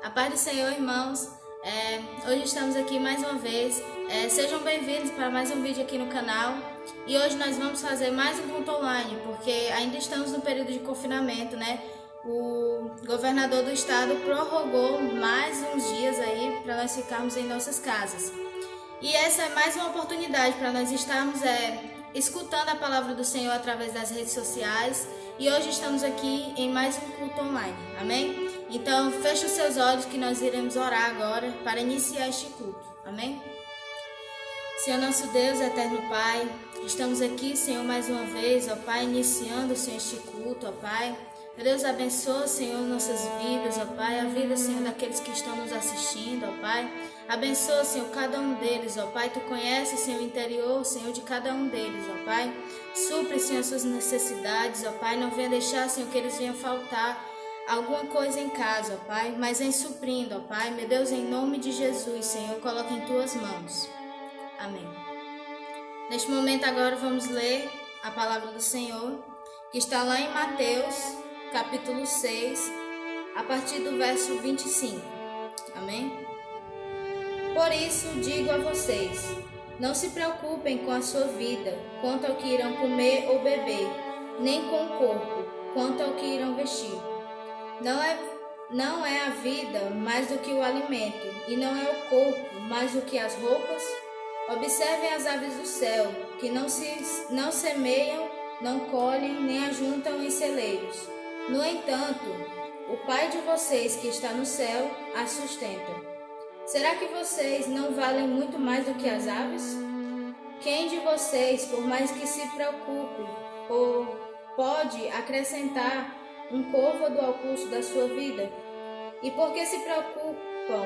A paz do Senhor, irmãos. Hoje estamos aqui mais uma vez. Sejam bem-vindos para mais um vídeo aqui no canal. E hoje nós vamos fazer mais um culto online, porque ainda estamos no período de confinamento, né? O governador do estado prorrogou mais uns dias aí para nós ficarmos em nossas casas. E essa é mais uma oportunidade para nós estarmos escutando a palavra do Senhor através das redes sociais. E hoje estamos aqui em mais um culto online, amém? Então, feche os seus olhos que nós iremos orar agora para iniciar este culto, amém? Senhor nosso Deus, eterno Pai, estamos aqui, Senhor, mais uma vez, ó Pai, iniciando, Senhor, este culto, ó Pai. Meu Deus, abençoa, Senhor, nossas vidas, ó Pai, a vida, Senhor, daqueles que estão nos assistindo, ó Pai. Abençoa, Senhor, cada um deles, ó Pai. Tu conheces, Senhor, o interior, Senhor, de cada um deles, ó Pai. Supre, Senhor, suas necessidades, ó Pai. Não venha deixar, Senhor, que eles venham faltar alguma coisa em casa, ó Pai, mas vem suprindo, ó Pai. Meu Deus, em nome de Jesus, Senhor, coloca em Tuas mãos. Amém. Neste momento agora vamos ler a palavra do Senhor, que está lá em Mateus, capítulo 6, a partir do verso 25. Amém? Por isso digo a vocês, não se preocupem com a sua vida, quanto ao que irão comer ou beber, nem com o corpo, quanto ao que irão vestir. Não é a vida mais do que o alimento, e não é o corpo mais do que as roupas? Observem as aves do céu, que não semeiam, não colhem, nem ajuntam em celeiros. No entanto, o Pai de vocês que está no céu as sustenta. Será que vocês não valem muito mais do que as aves? Quem de vocês, por mais que se preocupe, pode acrescentar um côvado ao curso da sua vida? E por que se preocupam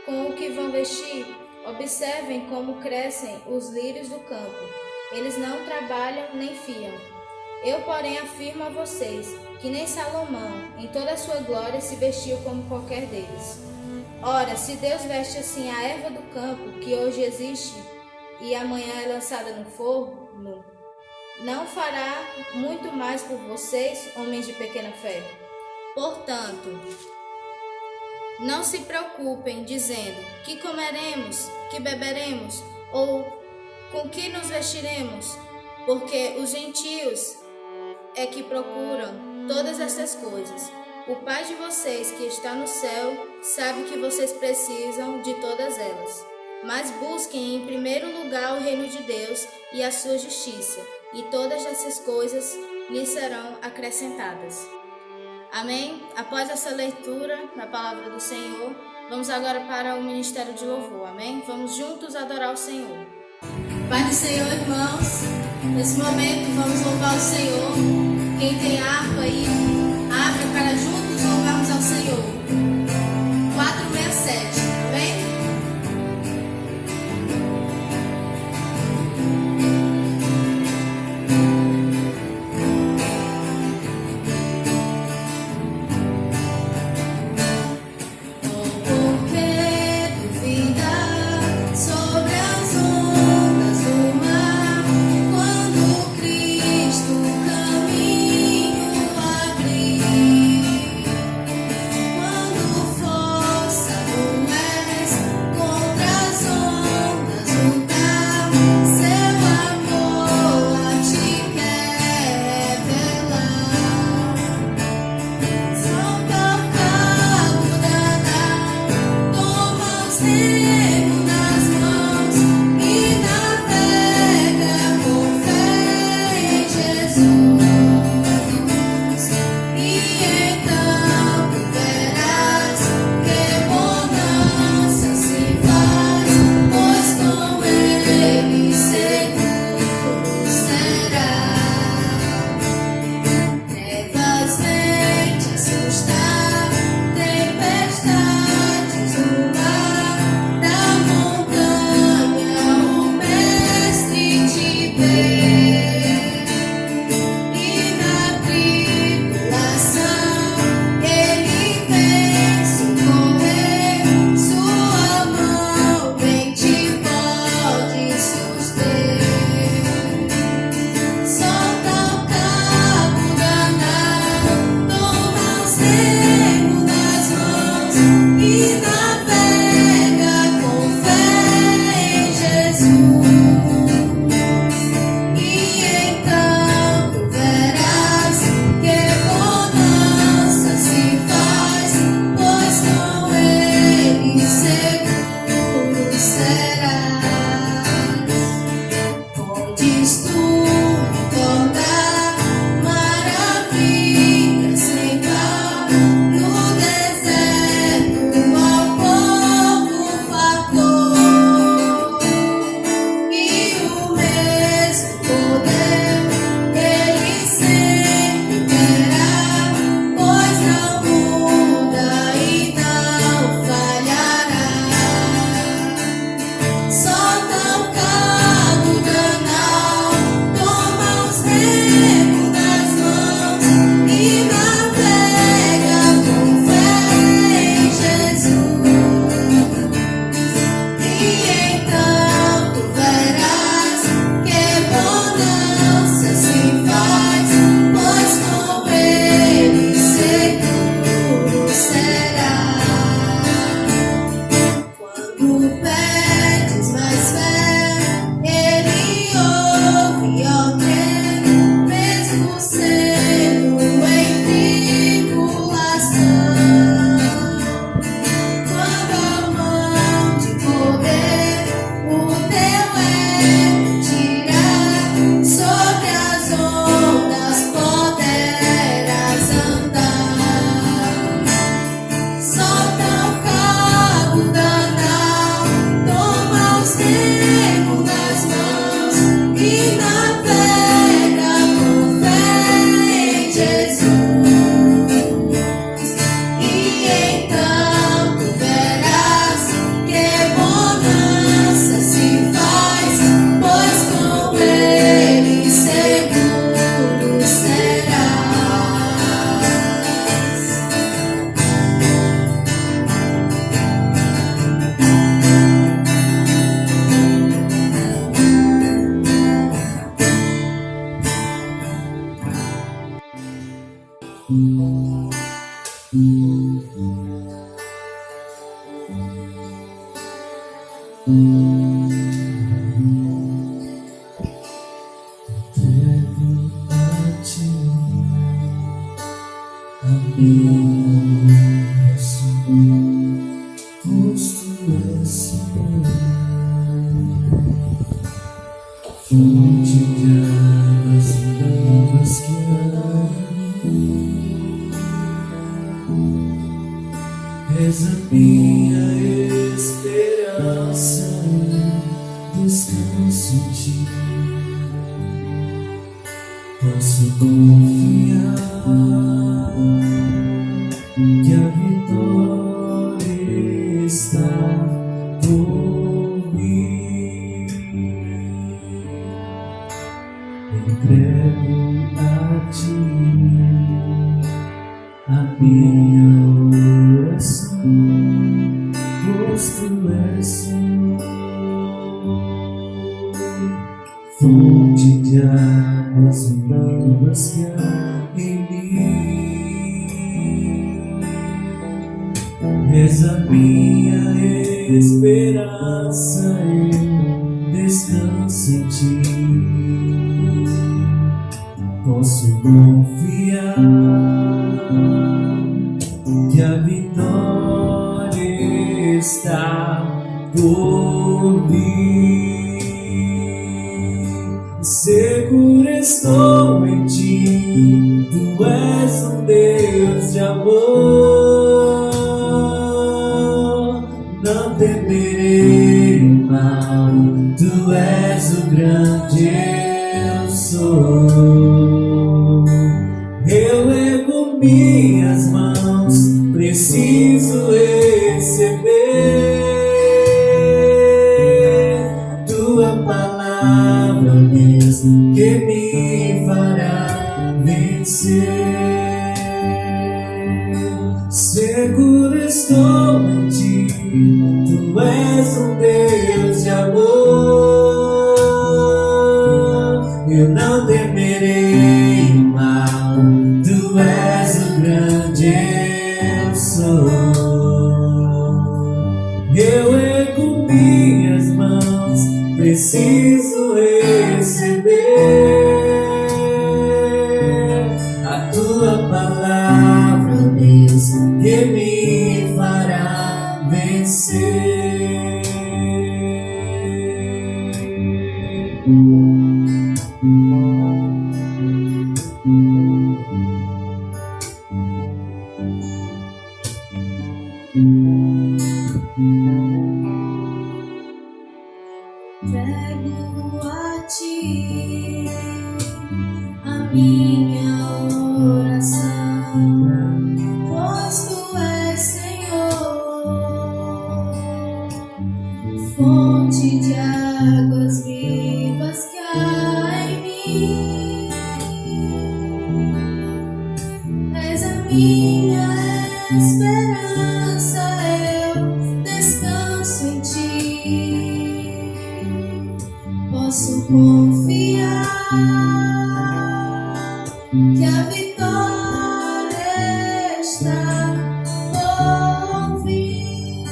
com o que vão vestir? Observem como crescem os lírios do campo. Eles não trabalham nem fiam. Eu, porém, afirmo a vocês que nem Salomão, em toda a sua glória, se vestiu como qualquer deles. Ora, se Deus veste assim a erva do campo, que hoje existe e amanhã é lançada no forno, não fará muito mais por vocês, homens de pequena fé? Portanto, não se preocupem dizendo: que comeremos, que beberemos, ou com que nos vestiremos, porque os gentios é que procuram todas essas coisas. O Pai de vocês que está no céu sabe que vocês precisam de todas elas. Mas busquem em primeiro lugar o reino de Deus e a sua justiça, e todas essas coisas lhes serão acrescentadas. Amém? Após essa leitura da palavra do Senhor, vamos agora para o ministério de louvor. Amém? Vamos juntos adorar o Senhor. Pai do Senhor, irmãos, nesse momento vamos louvar o Senhor. Quem tem harpa aí, abre para juntos louvarmos ao Senhor. 467, amém? Cristo caminho abriu. e navega com fé em Jesus. E então tu verás que bonança se faz, pois com Ele seguro serás. Podes tu encontrar maravilhas sem par no deserto ao povo fator, e o mesmo poder Ele sempre terá, pois não muda e não falhará. Solta o cabo canal, toma os remos das mãos e navega com fé em Jesus. E então tu verás que bonança se faz, pois com Ele seguro será. Quando pedes mais fé, Ele ouve e ordena, mesmo sendo em tribulação. Quando a mão de poder o teu ego tirar, sobre as ondas poderás andar. Solta o cabo canal, toma os remos das mãos e navega com fé em Jesus. E então tu verás que bonança se faz, pois com Ele seguro serás. Entrego a ti a minha oração, pois tu és Senhor, fonte de águas vivas que há em mim. És a minha esperança, descanso em ti. Posso confiar que a vitória está por vir. Entrego a ti a minha oração, pois tu és Senhor, fonte de águas vivas que há em mim. És a minha esperança, eu descanso em ti. Posso confiar que a vitória está por vir. Seguro estou em ti, tu és um Deus de amor. Não temerei o mal, tu és o grande eu sou. Eu ergo minhas mãos, preciso receber tua palavra, mesmo que me fará vencer. Seguro estou em ti, tu és um Deus de amor. Eu não temerei o mal, tu és o grande eu sou. preciso receber a tua palavra, ó Deus, que me fará vencer. Entrego a ti a minha oração, pois tu és Senhor, fonte de águas vivas que há em mim. És a minha esperança, eu descanso em ti. Posso confiar que a vitória está por vir.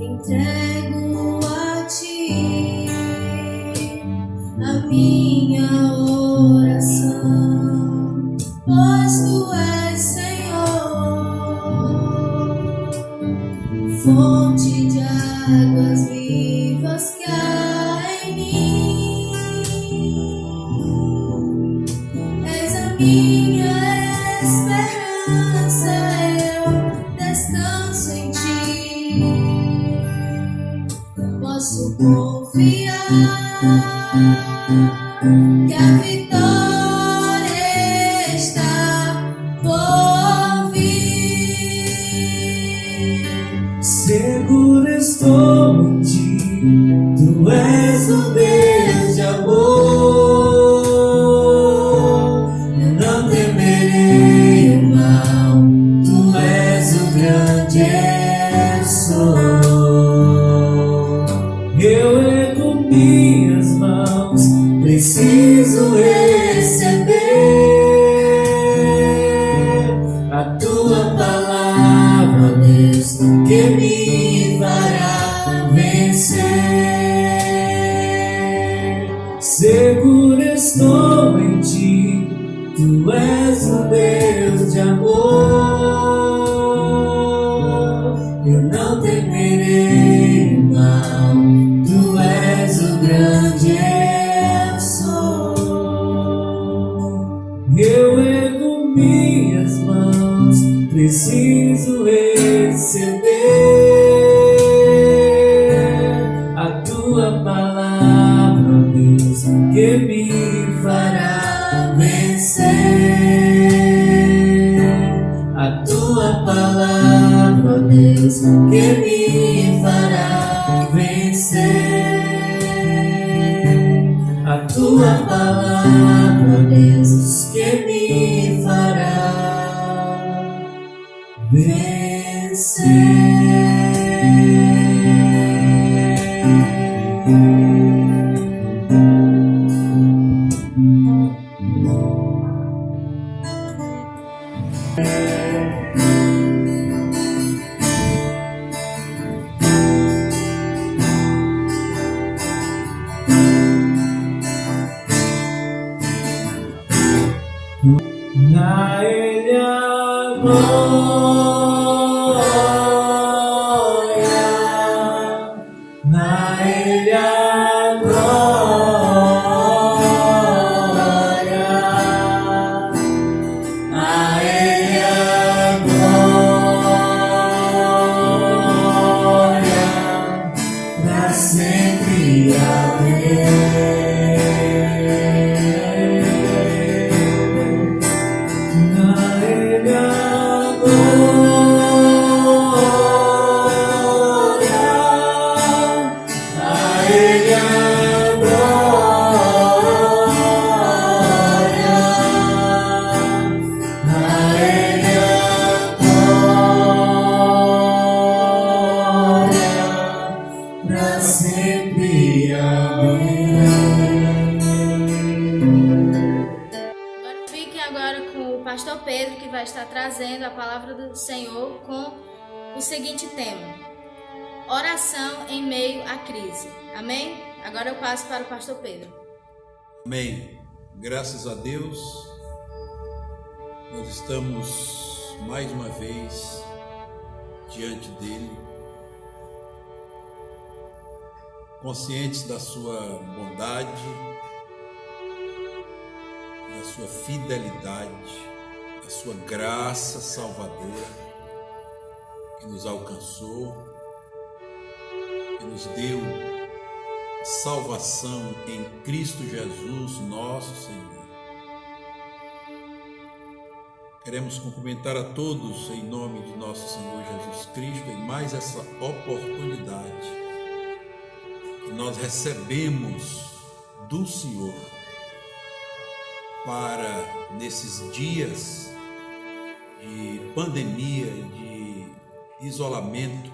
Entrego a ti a minha oração, pois tu és Senhor, fonte de águas vivas que há em mim. És a minha esperança, eu descanso em ti. Posso confiar que a vitória está por vir. Seguro estou em ti, tu és o Deus de amor. Eu não temerei o mal, tu és o grande eu sou. Eu ergo minhas mãos, preciso receber a tua palavra, ó Deus, que me fará vencer. Seguro estou em ti, tu és o Deus de amor. Eu não temerei o mal, tu és o grande eu sou. Eu ergo minhas mãos, preciso receber a tua palavra, ó Deus, que me fará vencer. A tua palavra, ó Deus, que me fará vencer. A tua palavra, ó Deus, que me fará na Ele a glória, na Ele a glória, a Ele a glória, pra sempre amém. Sempre amém. Agora fiquem agora com o pastor Pedro, que vai estar trazendo a palavra do Senhor com o seguinte tema: oração em meio à crise. Amém? Agora eu passo para o pastor Pedro. Amém. Graças a Deus, nós estamos mais uma vez diante dele, conscientes da sua bondade, da sua fidelidade, da sua graça salvadora que nos alcançou, que nos deu salvação em Cristo Jesus, nosso Senhor. Queremos cumprimentar a todos em nome de nosso Senhor Jesus Cristo em mais essa oportunidade que nós recebemos do Senhor para, nesses dias de pandemia, de isolamento,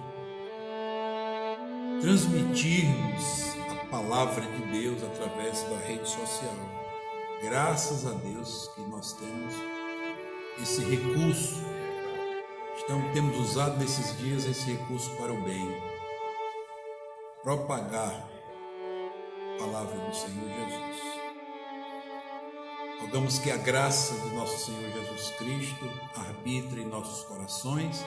transmitirmos a palavra de Deus através da rede social. Graças a Deus que nós temos esse recurso, temos usado nesses dias esse recurso para o bem, propagar a palavra do Senhor Jesus. Rogamos que a graça de nosso Senhor Jesus Cristo arbitre em nossos corações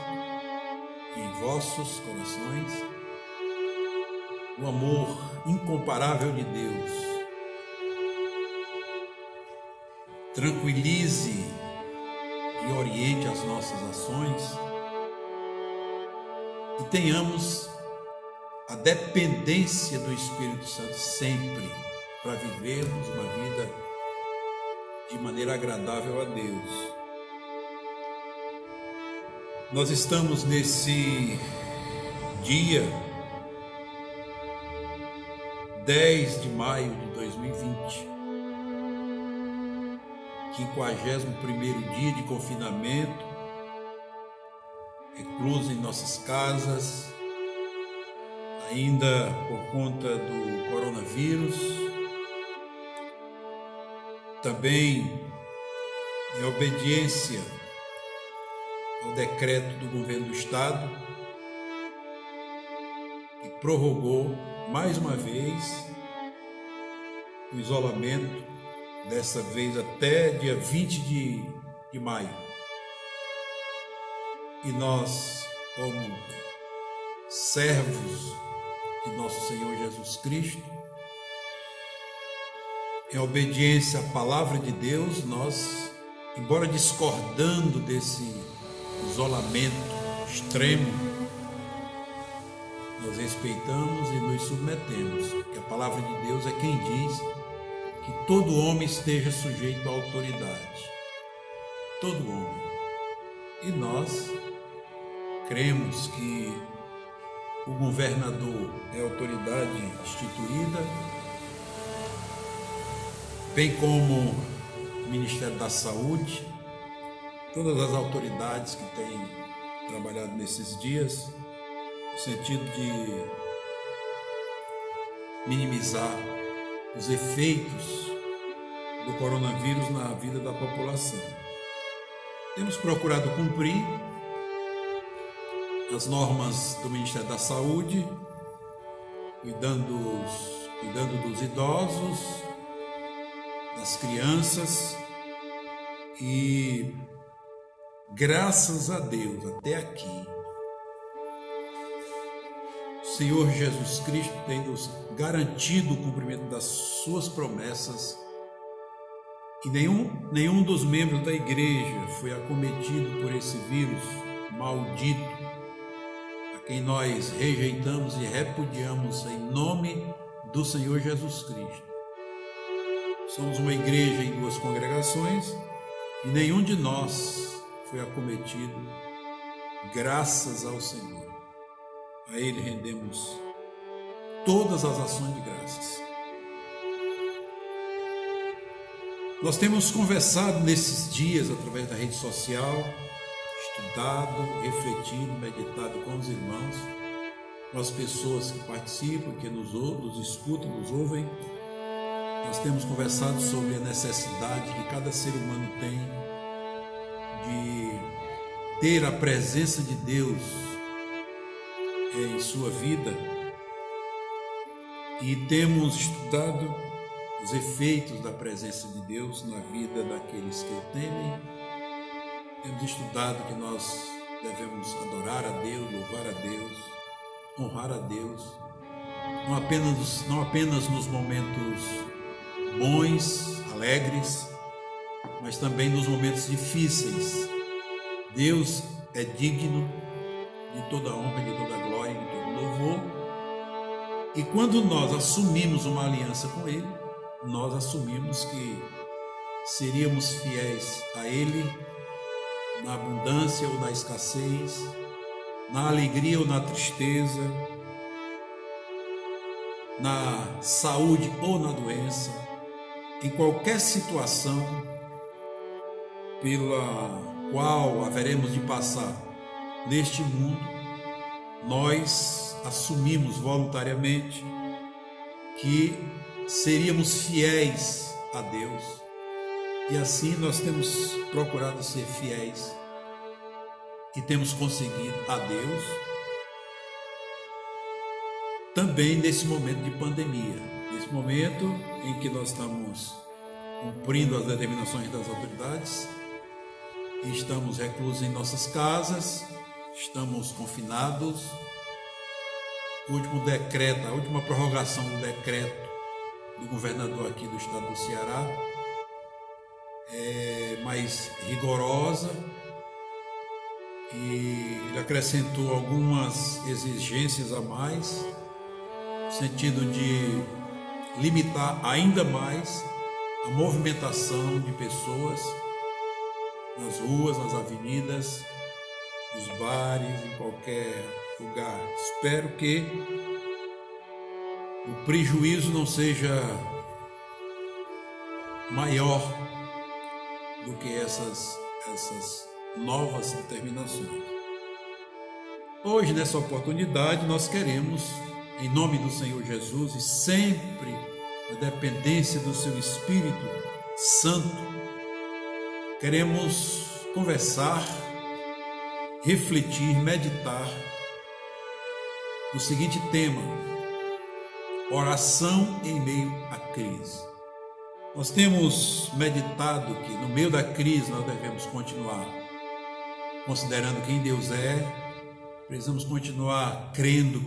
e em vossos corações o amor incomparável de Deus. Tranquilize e oriente as nossas ações e tenhamos a dependência do Espírito Santo sempre para vivermos uma vida de maneira agradável a Deus. Nós estamos nesse dia 10 de maio de 2020, 51º dia de confinamento, recluso em nossas casas, ainda por conta do coronavírus, também em obediência ao decreto do governo do Estado, que prorrogou mais uma vez o isolamento, dessa vez até dia 20 de maio. E nós, como servos de nosso Senhor Jesus Cristo, em obediência à palavra de Deus, nós, embora discordando desse isolamento extremo, nós respeitamos e nos submetemos, porque a palavra de Deus é quem diz que todo homem esteja sujeito à autoridade. Todo homem. E nós cremos que o governador é autoridade instituída, bem como o Ministério da Saúde, todas as autoridades que têm trabalhado nesses dias, no sentido de minimizar os efeitos do coronavírus na vida da população. Temos procurado cumprir as normas do Ministério da Saúde, cuidando dos idosos, das crianças, e graças a Deus, até aqui, o Senhor Jesus Cristo tem nos garantido o cumprimento das suas promessas, e nenhum dos membros da igreja foi acometido por esse vírus maldito, a quem nós rejeitamos e repudiamos em nome do Senhor Jesus Cristo. Somos uma igreja em 2 congregações e nenhum de nós foi acometido, graças ao Senhor. A Ele rendemos todas as ações de graças. Nós temos conversado nesses dias através da rede social, estudado, refletido, meditado com os irmãos, com as pessoas que participam, que nos escutam, nos ouvem. Nós temos conversado sobre a necessidade que cada ser humano tem de ter a presença de Deus em sua vida e temos estudado os efeitos da presença de Deus na vida daqueles que o temem. Temos estudado que nós devemos adorar a Deus, louvar a Deus, honrar a Deus, não apenas nos momentos bons, alegres, mas também nos momentos difíceis. Deus é digno de toda honra, de toda glória, de todo louvor. E quando nós assumimos uma aliança com Ele, nós assumimos que seríamos fiéis a Ele na abundância ou na escassez, na alegria ou na tristeza, na saúde ou na doença, em qualquer situação pela qual haveremos de passar neste mundo, nós assumimos voluntariamente que seríamos fiéis a Deus, e assim nós temos procurado ser fiéis e temos conseguido a Deus também nesse momento de pandemia, nesse momento em que nós estamos cumprindo as determinações das autoridades e estamos reclusos em nossas casas, estamos confinados. O último decreto, a última prorrogação do decreto do governador aqui do estado do Ceará é mais rigorosa e ele acrescentou algumas exigências a mais, no sentido de limitar ainda mais a movimentação de pessoas nas ruas, nas avenidas, nos bares, em qualquer lugar. Espero que o prejuízo não seja maior do que essas novas determinações. Hoje, nessa oportunidade, nós queremos, em nome do Senhor Jesus e sempre na dependência do seu Espírito Santo, queremos conversar, refletir, meditar no seguinte tema: oração em meio à crise. Nós temos meditado que no meio da crise nós devemos continuar considerando quem Deus é, precisamos continuar crendo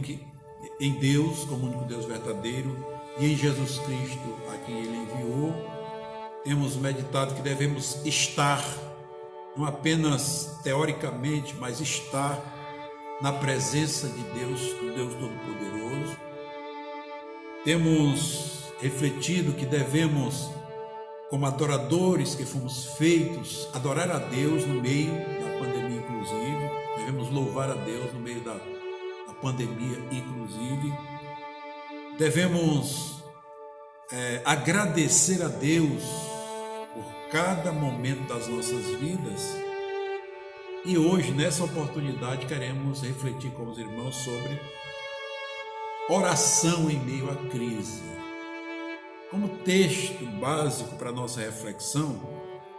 em Deus como único Deus verdadeiro e em Jesus Cristo a quem Ele enviou. Temos meditado que devemos estar, não apenas teoricamente, mas estar na presença de Deus, do Deus Todo-Poderoso. Temos refletido que devemos, como adoradores que fomos feitos, adorar a Deus no meio da pandemia, inclusive. Devemos louvar a Deus no meio da pandemia, inclusive. Devemos agradecer a Deus por cada momento das nossas vidas. E hoje, nessa oportunidade, queremos refletir com os irmãos sobre oração em meio à crise. Como texto básico para a nossa reflexão,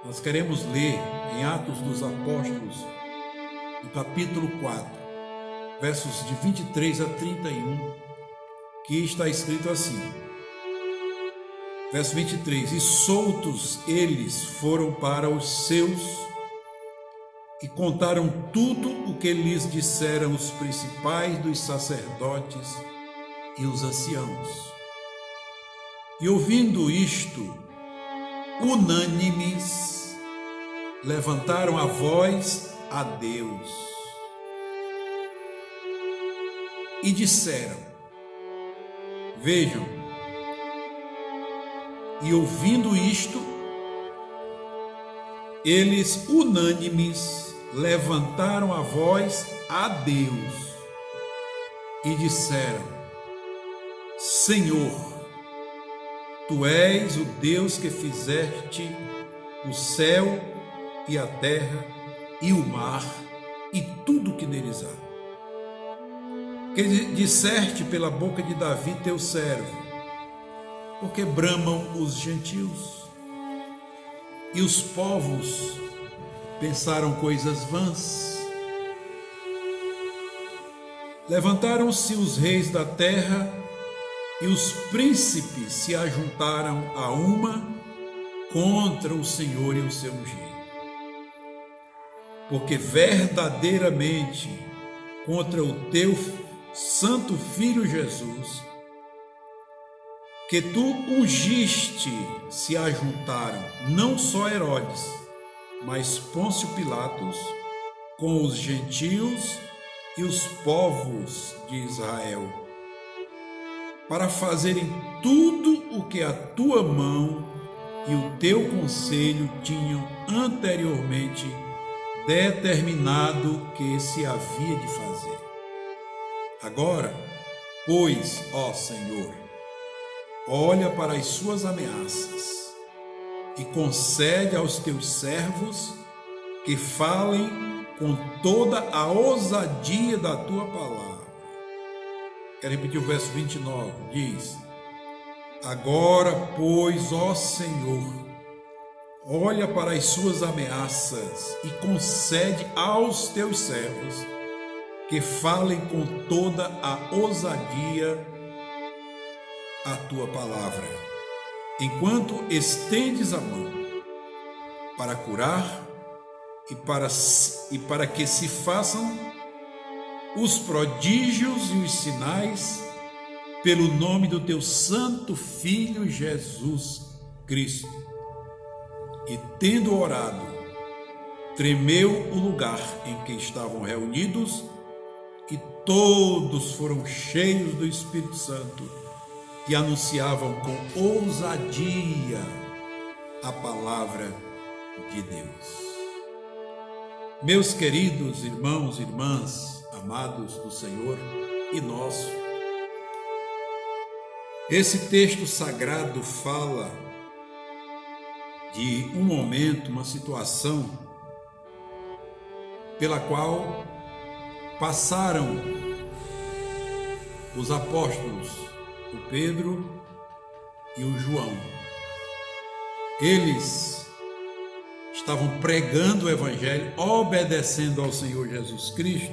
nós queremos ler em Atos dos Apóstolos, no capítulo 4, versos de 23 a 31, que está escrito assim. Verso 23: E soltos eles foram para os seus e contaram tudo o que lhes disseram os principais dos sacerdotes e os anciãos. E ouvindo isto, unânimes, levantaram a voz a Deus e disseram, vejam, e ouvindo isto, eles unânimes levantaram a voz a Deus e disseram, Senhor, Tu és o Deus que fizeste o céu e a terra e o mar e tudo que neles há. Que disseste pela boca de Davi teu servo, porque bramam os gentios e os povos pensaram coisas vãs. Levantaram-se os reis da terra e os príncipes se ajuntaram a uma contra o Senhor e o seu ungido. Porque verdadeiramente contra o teu santo Filho Jesus, que tu ungiste, se ajuntaram não só Herodes, mas Pôncio Pilatos, com os gentios e os povos de Israel, para fazerem tudo o que a tua mão e o teu conselho tinham anteriormente determinado que se havia de fazer. Agora, pois, ó Senhor, olha para as suas ameaças e concede aos teus servos que falem com toda a ousadia da tua palavra. Quero repetir o verso 29, diz: agora, pois, ó Senhor, olha para as suas ameaças e concede aos teus servos que falem com toda a ousadia a tua palavra, enquanto estendes a mão para curar e para que se façam os prodígios e os sinais pelo nome do teu santo Filho Jesus Cristo. E tendo orado, tremeu o lugar em que estavam reunidos, e todos foram cheios do Espírito Santo e anunciavam com ousadia a palavra de Deus. Meus queridos irmãos e irmãs, amados do Senhor e nosso, esse texto sagrado fala de um momento, uma situação pela qual passaram os apóstolos, o Pedro e o João. Eles estavam pregando o Evangelho, obedecendo ao Senhor Jesus Cristo,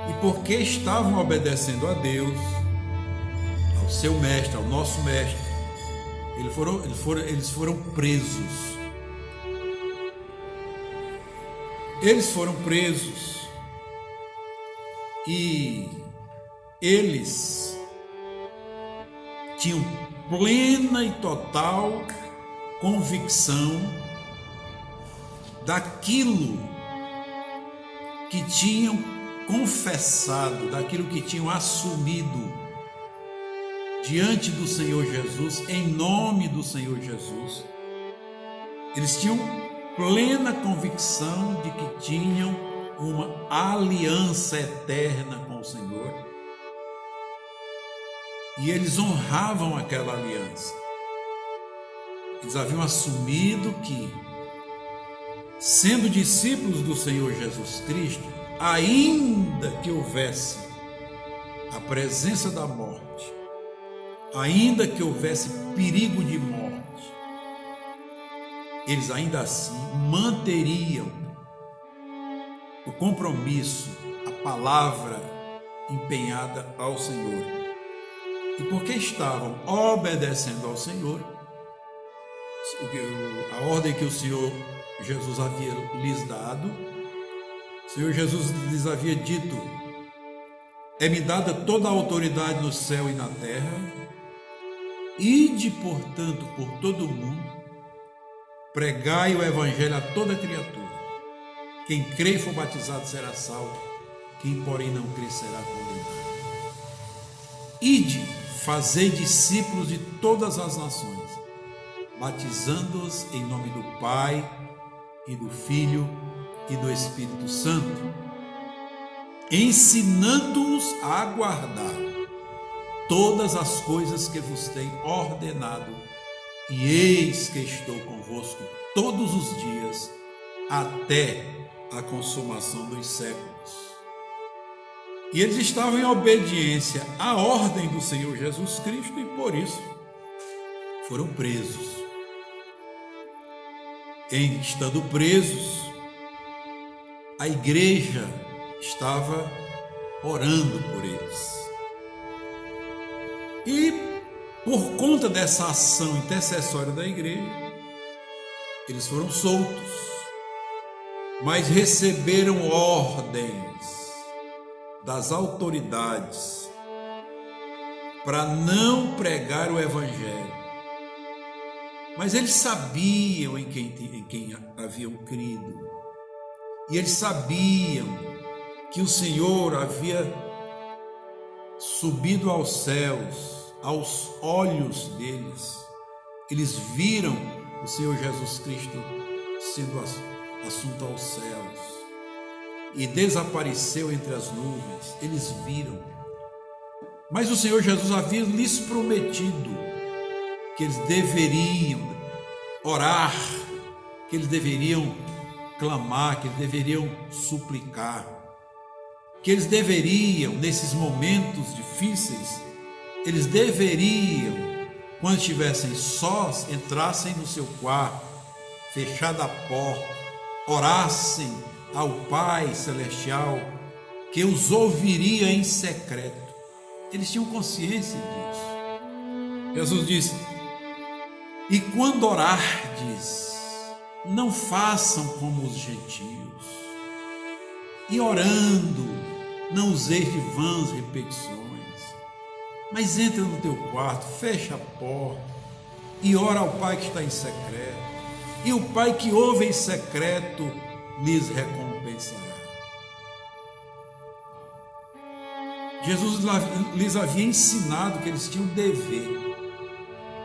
e porque estavam obedecendo a Deus, ao seu mestre, ao nosso mestre, eles foram presos. Eles foram presos e eles tinham plena e total convicção daquilo que tinham confessado, daquilo que tinham assumido diante do Senhor Jesus, em nome do Senhor Jesus. Eles tinham plena convicção de que tinham uma aliança eterna com o Senhor, e eles honravam aquela aliança. Eles haviam assumido que, sendo discípulos do Senhor Jesus Cristo, ainda que houvesse a presença da morte, ainda que houvesse perigo de morte, eles ainda assim manteriam o compromisso, a palavra empenhada ao Senhor. E porque estavam obedecendo ao Senhor, a ordem que o Senhor Jesus havia lhes dado, o Senhor Jesus lhes havia dito: é-me dada toda a autoridade no céu e na terra, ide, portanto, por todo o mundo, pregai o Evangelho a toda criatura. Quem crê e for batizado será salvo, quem, porém, não crê será condenado. Ide, fazei discípulos de todas as nações, batizando-os em nome do Pai e do Filho e do Espírito Santo, ensinando-os a guardar todas as coisas que vos tenho ordenado, e eis que estou convosco todos os dias, até a consumação dos séculos. E eles estavam em obediência à ordem do Senhor Jesus Cristo, e por isso foram presos. Estando presos, a igreja estava orando por eles. E por conta dessa ação intercessória da igreja, eles foram soltos, mas receberam ordens das autoridades para não pregar o evangelho. Mas eles sabiam em quem haviam crido. E eles sabiam que o Senhor havia subido aos céus, aos olhos deles. Eles viram o Senhor Jesus Cristo sendo assunto aos céus e desapareceu entre as nuvens. Eles viram. Mas o Senhor Jesus havia lhes prometido que eles deveriam orar, que eles deveriam clamar, que eles deveriam suplicar, que eles deveriam, nesses momentos difíceis, eles deveriam, quando estivessem sós, entrassem no seu quarto, fechada a porta, orassem ao Pai Celestial, que os ouviria em secreto. Eles tinham consciência disso. Jesus disse: e quando orardes, não façam como os gentios, e orando, não useis de vãs repetições, mas entra no teu quarto, fecha a porta e ora ao Pai que está em secreto, e o Pai que ouve em secreto lhes recompensará. Jesus lhes havia ensinado que eles tinham o dever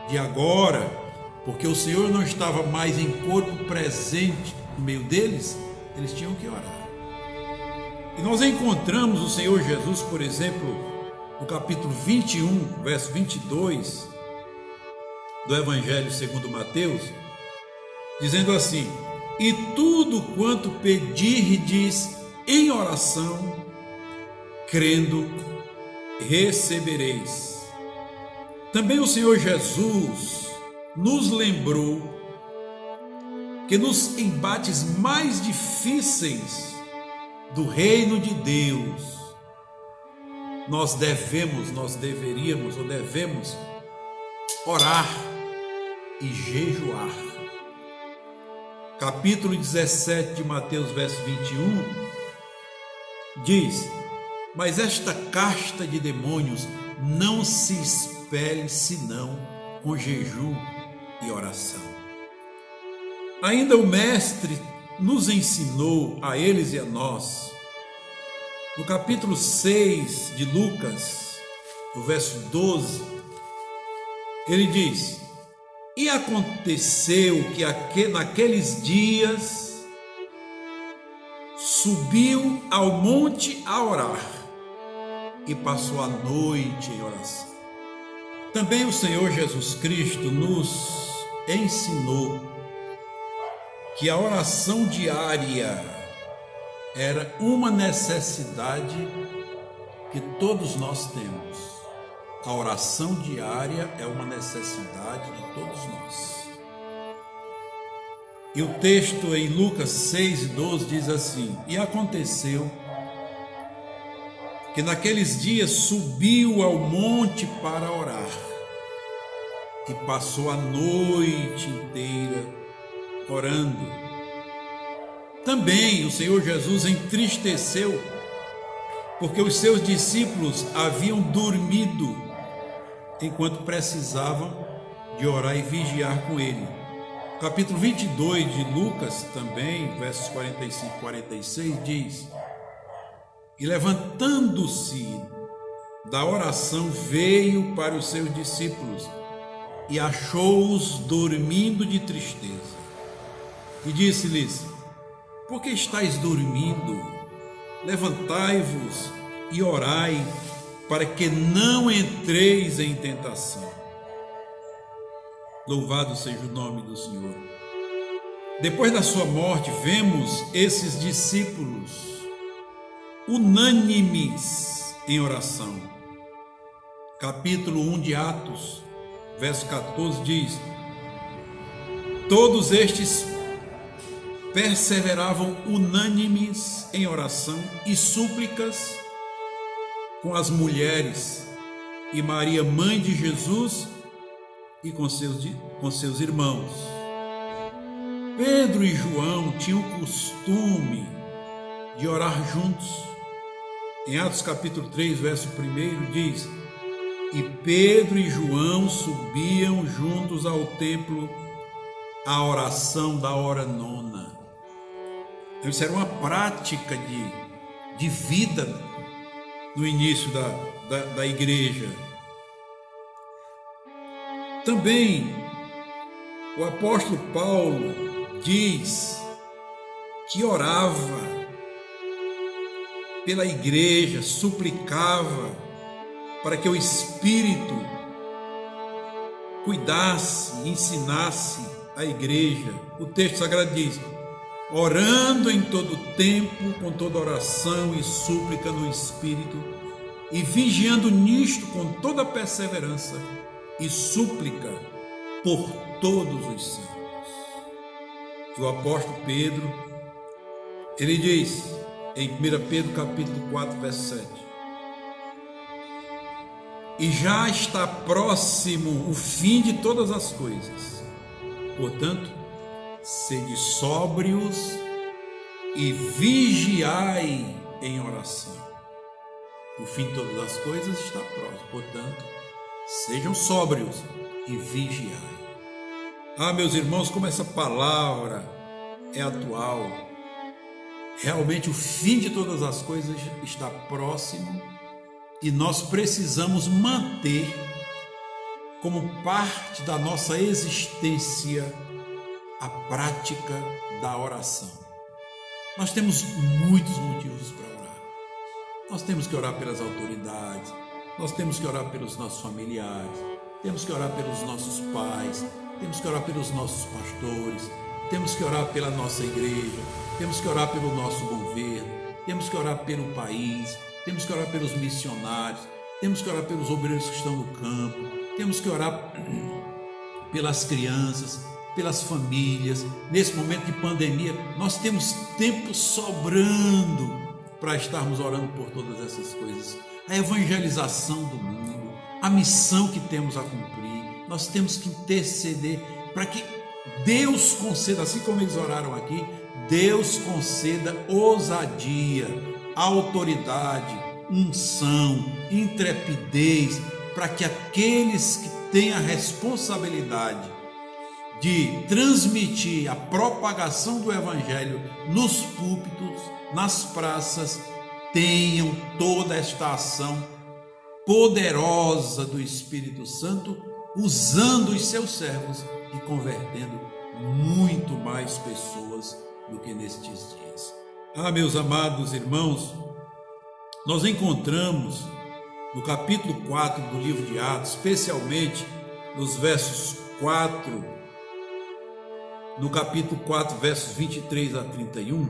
de agora, porque o Senhor não estava mais em corpo presente no meio deles, eles tinham que orar. E nós encontramos o Senhor Jesus, por exemplo, no capítulo 21, verso 22 do Evangelho segundo Mateus, dizendo assim: e tudo quanto pedirdes em oração, crendo, recebereis. Também o Senhor Jesus nos lembrou que nos embates mais difíceis do reino de Deus, nós deveríamos orar e jejuar. Capítulo 17 de Mateus, verso 21, diz: mas esta casta de demônios não se expele senão com jejum e oração. Ainda o Mestre nos ensinou, a eles e a nós, no capítulo 6 de Lucas, no verso 12, ele diz: e aconteceu que naqueles dias subiu ao monte a orar e passou a noite em oração. Também o Senhor Jesus Cristo nos ensinou que a oração diária era uma necessidade que todos nós temos. A oração diária é uma necessidade de todos nós. E o texto em Lucas 6:12 diz assim: e aconteceu que naqueles dias subiu ao monte para orar e passou a noite inteira orando. Também o Senhor Jesus entristeceu porque os seus discípulos haviam dormido enquanto precisavam de orar e vigiar com ele. Capítulo 22 de Lucas também, versos 45 e 46 diz: e levantando-se da oração, veio para os seus discípulos e achou-os dormindo de tristeza. E disse-lhes: por que estáis dormindo? Levantai-vos e orai, para que não entreis em tentação. Louvado seja o nome do Senhor. Depois da sua morte, vemos esses discípulos unânimes em oração. Capítulo 1 de Atos, verso 14 diz: todos estes perseveravam unânimes em oração e súplicas com as mulheres e Maria, mãe de Jesus, e com seus irmãos. Pedro e João tinham o costume de orar juntos. Em Atos capítulo 3, verso 1 diz: e Pedro e João subiam juntos ao templo à oração da hora nona. Então, isso era uma prática de vida no início da igreja. Também o apóstolo Paulo diz que orava pela igreja, suplicava para que o Espírito cuidasse, ensinasse a igreja. O texto sagrado diz: orando em todo tempo, com toda oração e súplica no Espírito, e vigiando nisto com toda perseverança e súplica por todos os santos. O apóstolo Pedro, ele diz em 1 Pedro capítulo 4, verso 7: e já está próximo o fim de todas as coisas, portanto, sede sóbrios e vigiai em oração. O fim de todas as coisas está próximo, portanto, sejam sóbrios e vigiai. Ah, meus irmãos, como essa palavra é atual. Realmente o fim de todas as coisas está próximo e nós precisamos manter como parte da nossa existência a prática da oração. Nós temos muitos motivos para orar. Nós temos que orar pelas autoridades, nós temos que orar pelos nossos familiares, temos que orar pelos nossos pais, temos que orar pelos nossos pastores, temos que orar pela nossa igreja, temos que orar pelo nosso governo, temos que orar pelo país, temos que orar pelos missionários, temos que orar pelos obreiros que estão no campo, temos que orar pelas crianças, pelas famílias. Nesse momento de pandemia, nós temos tempo sobrando para estarmos orando por todas essas coisas. A evangelização do mundo, a missão que temos a cumprir, nós temos que interceder para que Deus conceda, assim como eles oraram aqui, Deus conceda ousadia, autoridade, unção, intrepidez, para que aqueles que têm a responsabilidade de transmitir a propagação do Evangelho nos púlpitos, nas praças, tenham toda esta ação poderosa do Espírito Santo, usando os seus servos e convertendo muito mais pessoas do que nestes dias. Ah, meus amados irmãos, nós encontramos no capítulo 4 do livro de Atos, especialmente nos versos 4, no capítulo 4, versos 23 a 31,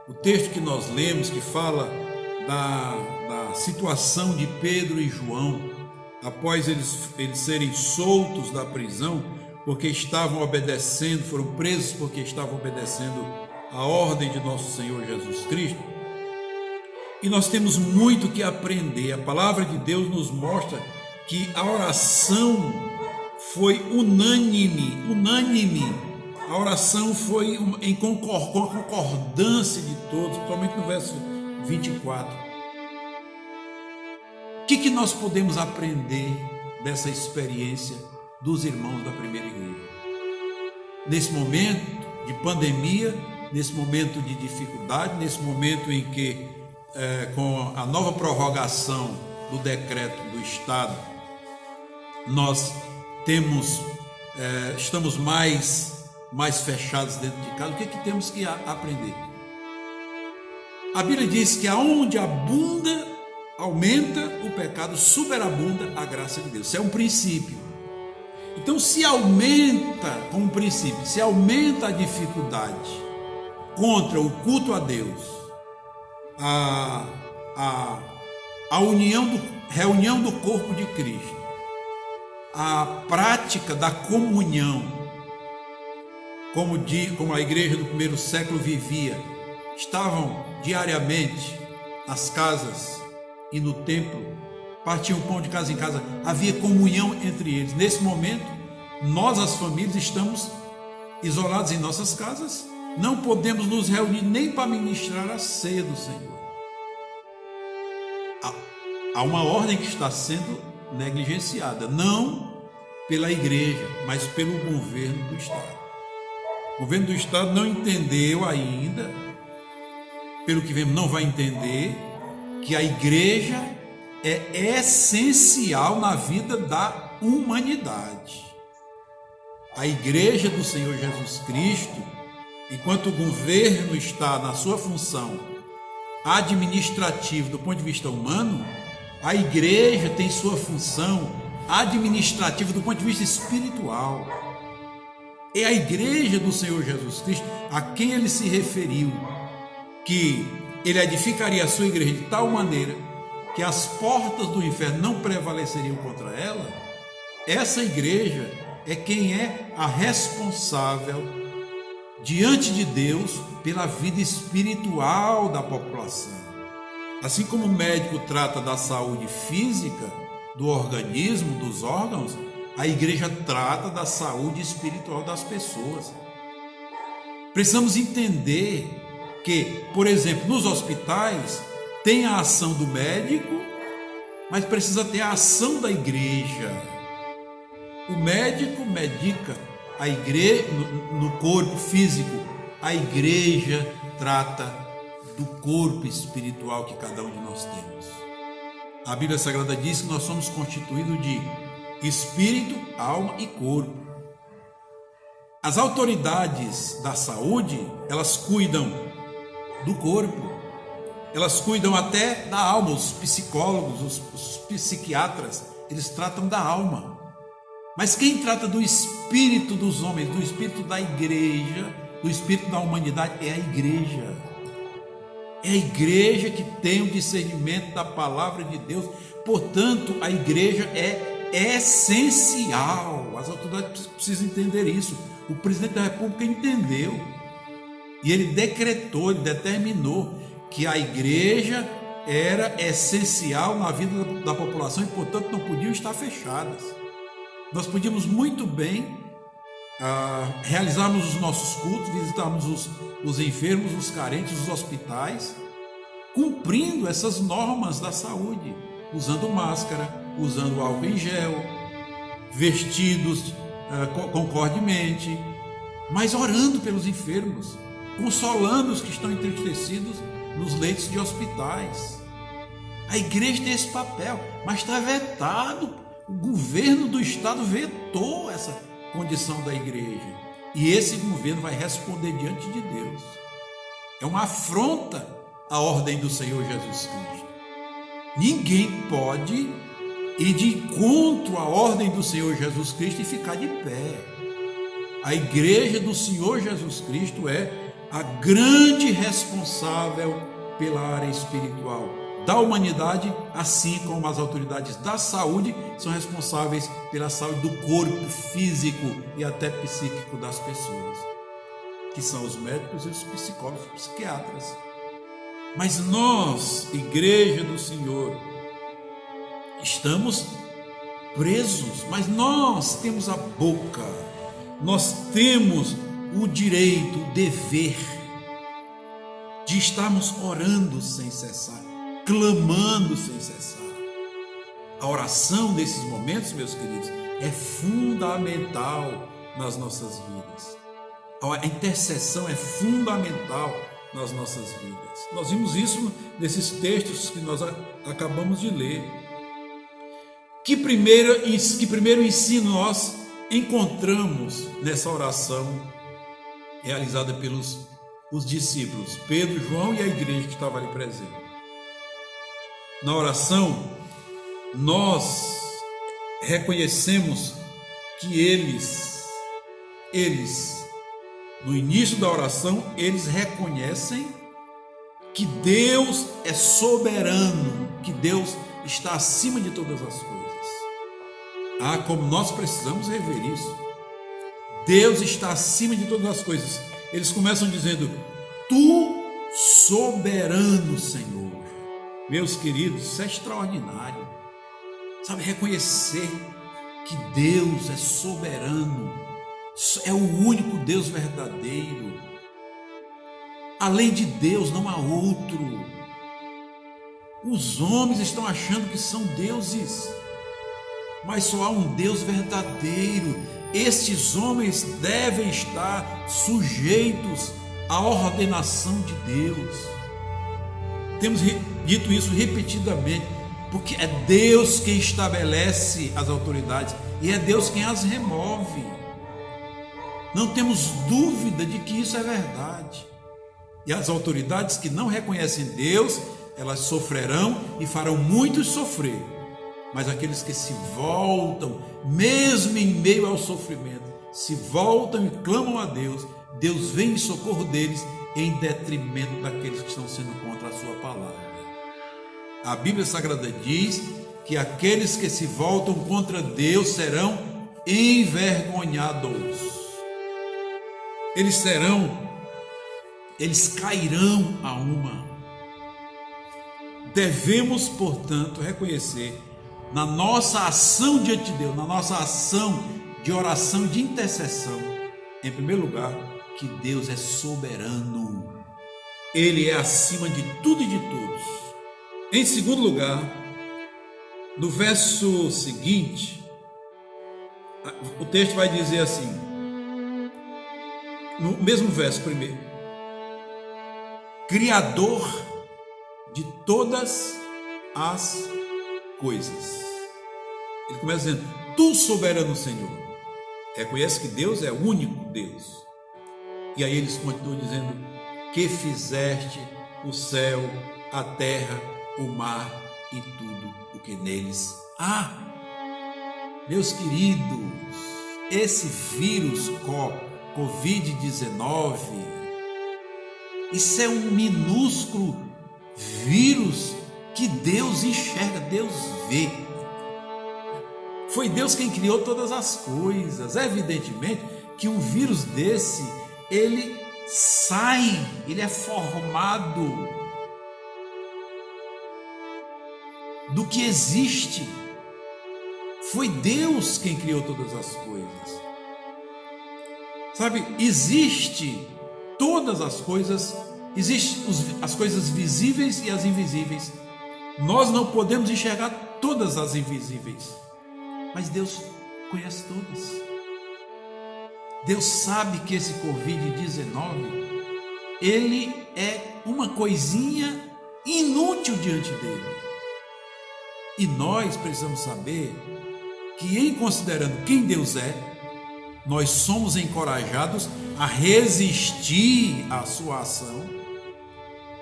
o texto que nós lemos, que fala da situação de Pedro e João, após eles serem soltos da prisão, porque estavam obedecendo, foram presos porque estavam obedecendo a ordem de nosso Senhor Jesus Cristo. E nós temos muito que aprender. A palavra de Deus nos mostra que a oração foi unânime. A oração foi com a concordância de todos, principalmente no verso 24. O que nós podemos aprender dessa experiência dos irmãos da primeira igreja? Nesse momento de pandemia, nesse momento de dificuldade, nesse momento em que, com a nova prorrogação do decreto do Estado, nós estamos mais fechados dentro de casa. O que temos que aprender? A Bíblia diz que aonde aumenta o pecado, superabunda a graça de Deus. Isso é um princípio. Então, se aumenta, como princípio, se aumenta a dificuldade contra o culto a Deus, a reunião do corpo de Cristo, a prática da comunhão, como a igreja do primeiro século vivia, estavam diariamente nas casas e no templo, partiam o pão de casa em casa, havia comunhão entre eles. Nesse momento, nós, as famílias, estamos isolados em nossas casas, não podemos nos reunir nem para ministrar a ceia do Senhor. Há uma ordem que está sendo negligenciada, não pela igreja, mas pelo governo do Estado. O governo do Estado não entendeu ainda, pelo que vemos, não vai entender, que a igreja é essencial na vida da humanidade. A igreja do Senhor Jesus Cristo, enquanto o governo está na sua função administrativa do ponto de vista humano, a igreja tem sua função administrativa do ponto de vista espiritual. É a igreja do Senhor Jesus Cristo a quem ele se referiu, que ele edificaria a sua igreja de tal maneira que as portas do inferno não prevaleceriam contra ela. Essa igreja é quem é a responsável diante de Deus pela vida espiritual da população. Assim como o médico trata da saúde física, do organismo, dos órgãos, a igreja trata da saúde espiritual das pessoas. Precisamos entender que, por exemplo, nos hospitais tem a ação do médico, mas precisa ter a ação da igreja. O médico medica a igreja no corpo físico, a igreja trata do corpo espiritual que cada um de nós temos. A Bíblia Sagrada diz que nós somos constituídos de espírito, alma e corpo. As autoridades da saúde, elas cuidam do corpo, elas cuidam até da alma. Os psicólogos, os psiquiatras, eles tratam da alma. Mas quem trata do espírito dos homens, do espírito da igreja, do espírito da humanidade, é a igreja. É a igreja que tem o discernimento da palavra de Deus. Portanto, a igreja é essencial. As autoridades precisam entender isso. O presidente da República entendeu. E ele decretou, ele determinou que a igreja era essencial na vida da população e, portanto, não podiam estar fechadas. Nós podíamos muito bem realizarmos os nossos cultos, visitarmos os enfermos, os carentes, os hospitais, cumprindo essas normas da saúde, usando máscara, usando álcool em gel, vestidos concordemente, mas orando pelos enfermos, consolando os que estão entristecidos nos leitos de hospitais. A igreja tem esse papel, mas está vetado. O governo do Estado vetou essa condição da igreja. E esse governo vai responder diante de Deus. É uma afronta à ordem do Senhor Jesus Cristo. Ninguém pode ir de encontro à ordem do Senhor Jesus Cristo e ficar de pé. A igreja do Senhor Jesus Cristo é a grande responsável pela área espiritual da humanidade, assim como as autoridades da saúde são responsáveis pela saúde do corpo físico e até psíquico das pessoas, que são os médicos e os psicólogos, os psiquiatras. Mas nós, igreja do Senhor, estamos presos, mas nós temos a boca, nós temos o direito, o dever de estarmos orando sem cessar, clamando sem cessar. A oração nesses momentos, meus queridos, é fundamental nas nossas vidas. A intercessão é fundamental nas nossas vidas. Nós vimos isso nesses textos que nós acabamos de ler. Que primeiro ensino nós encontramos nessa oração realizada pelos os discípulos, Pedro, João e a igreja que estava ali presente? Na oração, nós reconhecemos que eles, no início da oração, eles reconhecem que Deus é soberano, que Deus está acima de todas as coisas. Como nós precisamos rever isso. Deus está acima de todas as coisas. Eles começam dizendo: Tu, soberano Senhor. Meus queridos, isso é extraordinário. Sabe, reconhecer que Deus é soberano, é o único Deus verdadeiro. Além de Deus não há outro. Os homens estão achando que são deuses, mas só há um Deus verdadeiro. Estes homens devem estar sujeitos à ordenação de Deus. Temos dito isso repetidamente, porque é Deus quem estabelece as autoridades e é Deus quem as remove. Não temos dúvida de que isso é verdade. E as autoridades que não reconhecem Deus, elas sofrerão e farão muitos sofrer. Mas aqueles que se voltam, mesmo em meio ao sofrimento, se voltam e clamam a Deus, Deus vem em socorro deles em detrimento daqueles que estão sendo contra a sua palavra. A Bíblia Sagrada diz que aqueles que se voltam contra Deus serão envergonhados. Eles cairão a uma. Devemos, portanto, reconhecer na nossa ação diante de Deus, na nossa ação de oração, de intercessão, em primeiro lugar, que Deus é soberano. Ele é acima de tudo e de todos. Em segundo lugar, no verso seguinte, o texto vai dizer assim, no mesmo verso primeiro: Criador de todas as coisas. Ele começa dizendo: Tu, soberano Senhor. Reconhece que Deus é o único Deus. E aí eles continuam dizendo: Que fizeste o céu, a terra, o mar e tudo o que neles há. Meus queridos, esse vírus Covid-19, isso é um minúsculo vírus que Deus enxerga, Deus vê. Foi Deus quem criou todas as coisas. Evidentemente que um vírus desse, ele é formado do que existe. Foi Deus quem criou todas as coisas. Sabe, existe todas as coisas, existem as coisas visíveis e as invisíveis. Nós não podemos enxergar todas as invisíveis, mas Deus conhece todas. Deus sabe que esse Covid-19, ele é uma coisinha inútil diante dele. E nós precisamos saber que, em considerando quem Deus é, nós somos encorajados a resistir à sua ação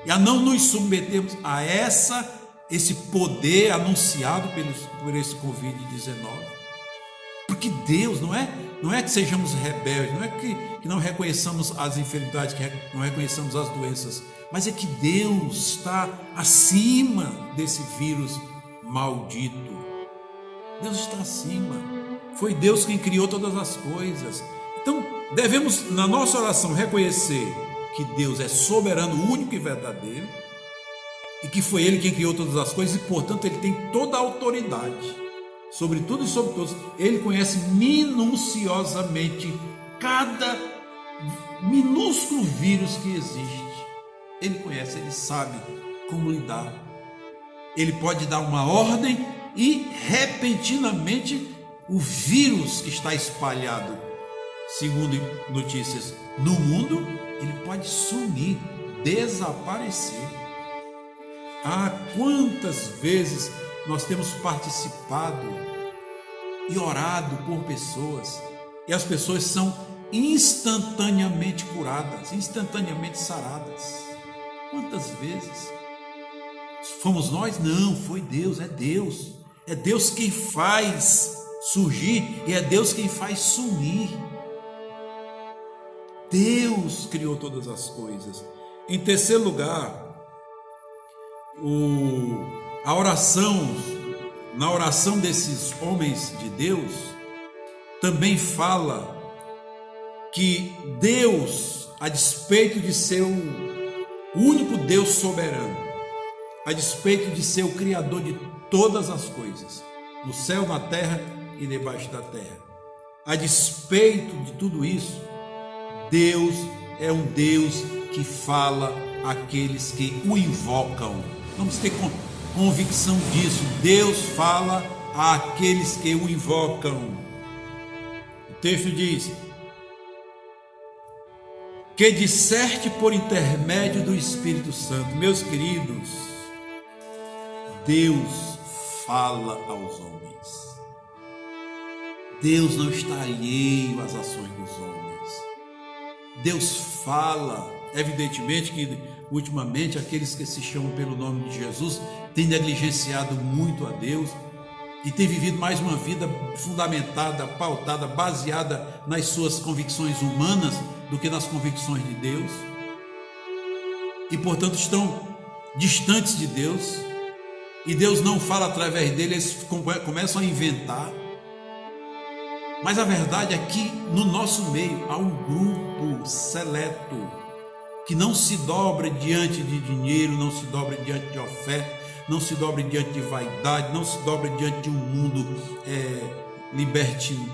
e a não nos submetermos a esse poder anunciado por esse Covid-19. Porque Deus não é que sejamos rebeldes, não é que não reconheçamos as enfermidades, que não reconheçamos as doenças, mas é que Deus está acima desse vírus maldito. Deus está acima. Foi Deus quem criou todas as coisas. Então, devemos, na nossa oração, reconhecer que Deus é soberano, único e verdadeiro, e que foi Ele quem criou todas as coisas, e, portanto, Ele tem toda a autoridade sobre tudo e sobre todos. Ele conhece minuciosamente cada minúsculo vírus que existe. Ele conhece, Ele sabe como lidar. Ele pode dar uma ordem e, repentinamente, o vírus que está espalhado, segundo notícias, no mundo, ele pode sumir, desaparecer. Ah, quantas vezes nós temos participado e orado por pessoas, e as pessoas são instantaneamente curadas, instantaneamente saradas. Quantas vezes? Fomos nós? Não, foi Deus, é Deus. É Deus quem faz surgir e é Deus quem faz sumir. Deus criou todas as coisas. Em terceiro lugar, na oração desses homens de Deus, também fala que Deus, a despeito de ser o único Deus soberano, a despeito de ser o Criador de todas as coisas, no céu, na terra e debaixo da terra. A despeito de tudo isso, Deus é um Deus que fala àqueles que o invocam. Vamos ter convicção disso. Deus fala àqueles que o invocam. O texto diz: que disserte por intermédio do Espírito Santo. Meus queridos, Deus fala aos homens. Deus não está alheio às ações dos homens. Deus fala. Evidentemente que ultimamente aqueles que se chamam pelo nome de Jesus têm negligenciado muito a Deus e têm vivido mais uma vida fundamentada, pautada, baseada nas suas convicções humanas do que nas convicções de Deus, e portanto estão distantes de Deus, e Deus não fala através deles, eles começam a inventar. Mas a verdade é que no nosso meio há um grupo seleto que não se dobra diante de dinheiro, não se dobra diante de oferta, não se dobra diante de vaidade, não se dobra diante de um mundo libertino,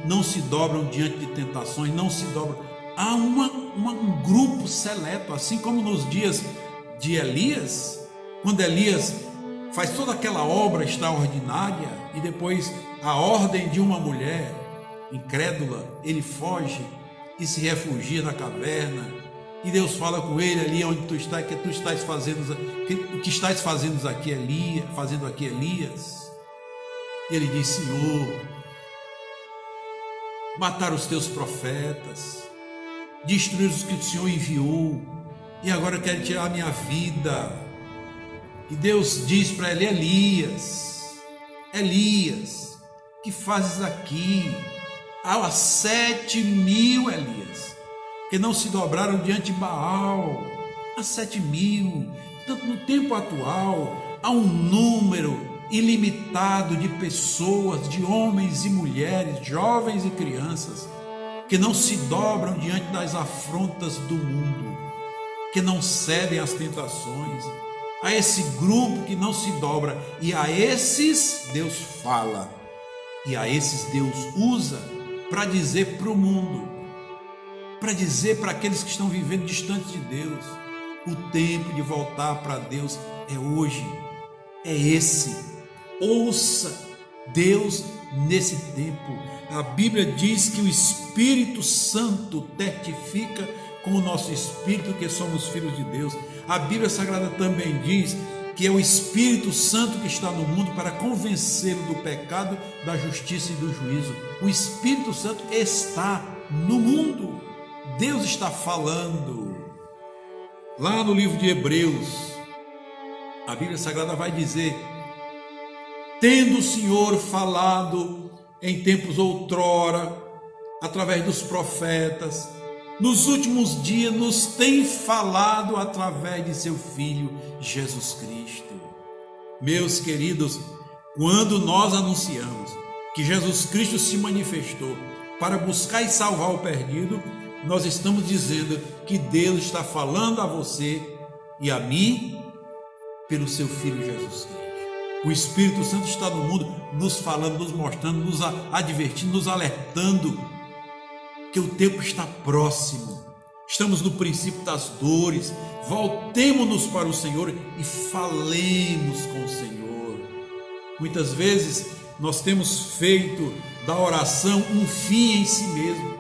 não se dobram diante de tentações, não se dobram. Há um grupo seleto, assim como nos dias de Elias, quando Elias faz toda aquela obra extraordinária e depois a ordem de uma mulher incrédula, ele foge e se refugia na caverna, e Deus fala com ele ali onde tu estás, o que estás fazendo aqui, Elias? E ele diz: Senhor, mataram os teus profetas, destruíram os que o Senhor enviou, e agora querem tirar a minha vida. E Deus diz para ele: Elias, que fazes aqui? Há 7.000 Elias que não se dobraram diante de Baal. Há 7.000. Portanto, no tempo atual, há um número ilimitado de pessoas, de homens e mulheres, jovens e crianças, que não se dobram diante das afrontas do mundo, que não cedem às tentações. A esse grupo que não se dobra, e a esses Deus fala, e a esses Deus usa para dizer para o mundo, para dizer para aqueles que estão vivendo distantes de Deus: o tempo de voltar para Deus é hoje, é esse. Ouça Deus nesse tempo. A Bíblia diz que o Espírito Santo testifica com o nosso espírito que somos filhos de Deus. A Bíblia Sagrada também diz que é o Espírito Santo que está no mundo para convencê-lo do pecado, da justiça e do juízo. O Espírito Santo está no mundo. Deus está falando. Lá no livro de Hebreus, a Bíblia Sagrada vai dizer: tendo o Senhor falado em tempos outrora, através dos profetas, nos últimos dias nos tem falado através de seu Filho Jesus Cristo. Meus queridos, quando nós anunciamos que Jesus Cristo se manifestou para buscar e salvar o perdido, nós estamos dizendo que Deus está falando a você e a mim pelo seu Filho Jesus Cristo. O Espírito Santo está no mundo nos falando, nos mostrando, nos advertindo, nos alertando que o tempo está próximo. Estamos no princípio das dores. Voltemo-nos para o Senhor e falemos com o Senhor. Muitas vezes nós temos feito da oração um fim em si mesmo,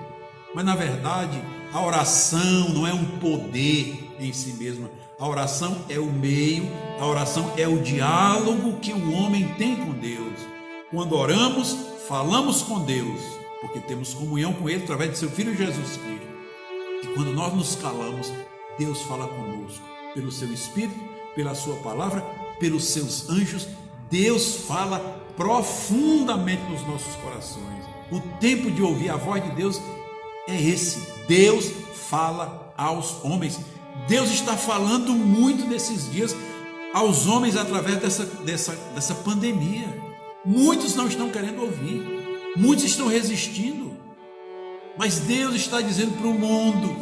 mas na verdade a oração não é um poder em si mesma. A oração é o meio, a oração é o diálogo que o homem tem com Deus. Quando oramos, falamos com Deus, porque temos comunhão com Ele através de seu Filho Jesus Cristo. E quando nós nos calamos, Deus fala conosco, pelo seu Espírito, pela sua palavra, pelos seus anjos. Deus fala profundamente nos nossos corações. O tempo de ouvir a voz de Deus é esse. Deus fala aos homens. Deus está falando muito nesses dias aos homens através dessa pandemia. Muitos não estão querendo ouvir, muitos estão resistindo, mas Deus está dizendo para o mundo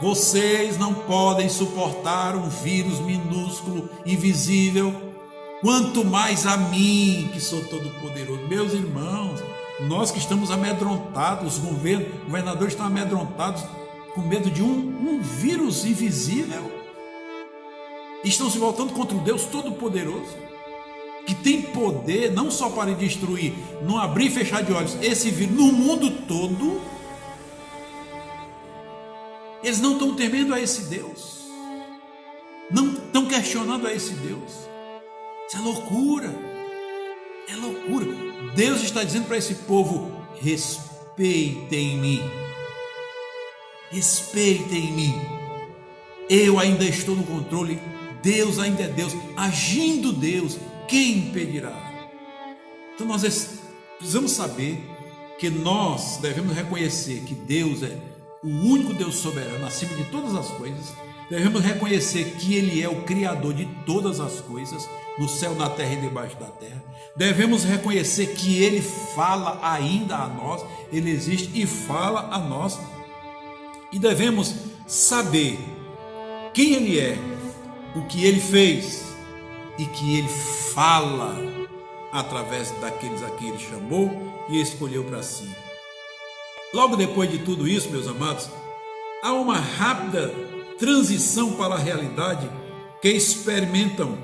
Vocês não podem suportar um vírus minúsculo, invisível, quanto mais a mim, que sou todo poderoso. Meus irmãos, nós que estamos amedrontados, os governadores estão amedrontados com medo de um vírus invisível, estão se voltando contra o Deus Todo-Poderoso, que tem poder não só para destruir, não abrir e fechar de olhos esse vírus no mundo todo. Eles não estão temendo a esse Deus, não estão questionando a esse Deus. Isso é loucura, é loucura. Deus está dizendo para esse povo: respeitem-me, respeitem-me, eu ainda estou no controle, Deus ainda é Deus, agindo Deus, quem impedirá? Então nós precisamos saber que nós devemos reconhecer que Deus é o único Deus soberano, acima de todas as coisas. Devemos reconhecer que Ele é o Criador de todas as coisas, no céu, na terra e debaixo da terra. Devemos reconhecer que Ele fala ainda a nós, Ele existe e fala a nós. E devemos saber quem Ele é, o que Ele fez e que Ele fala através daqueles a quem Ele chamou e escolheu para si. Logo depois de tudo isso, meus amados, há uma rápida transição para a realidade que experimentam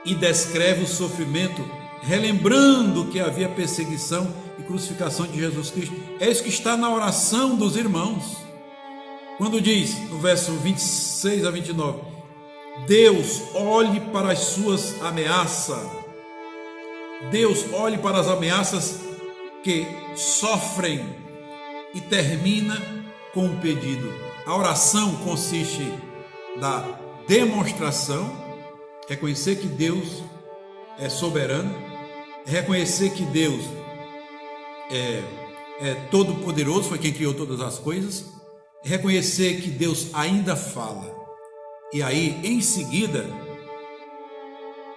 e descreve o sofrimento, relembrando que havia perseguição e crucificação de Jesus Cristo. É isso que está na oração dos irmãos, quando diz, no verso 26 a 29, Deus olhe para as suas ameaças, Deus olhe para as ameaças que sofrem, e termina com um pedido. A oração consiste da demonstração, reconhecer que Deus é soberano, reconhecer que Deus é todo poderoso, foi quem criou todas as coisas, reconhecer que Deus ainda fala. E aí, em seguida,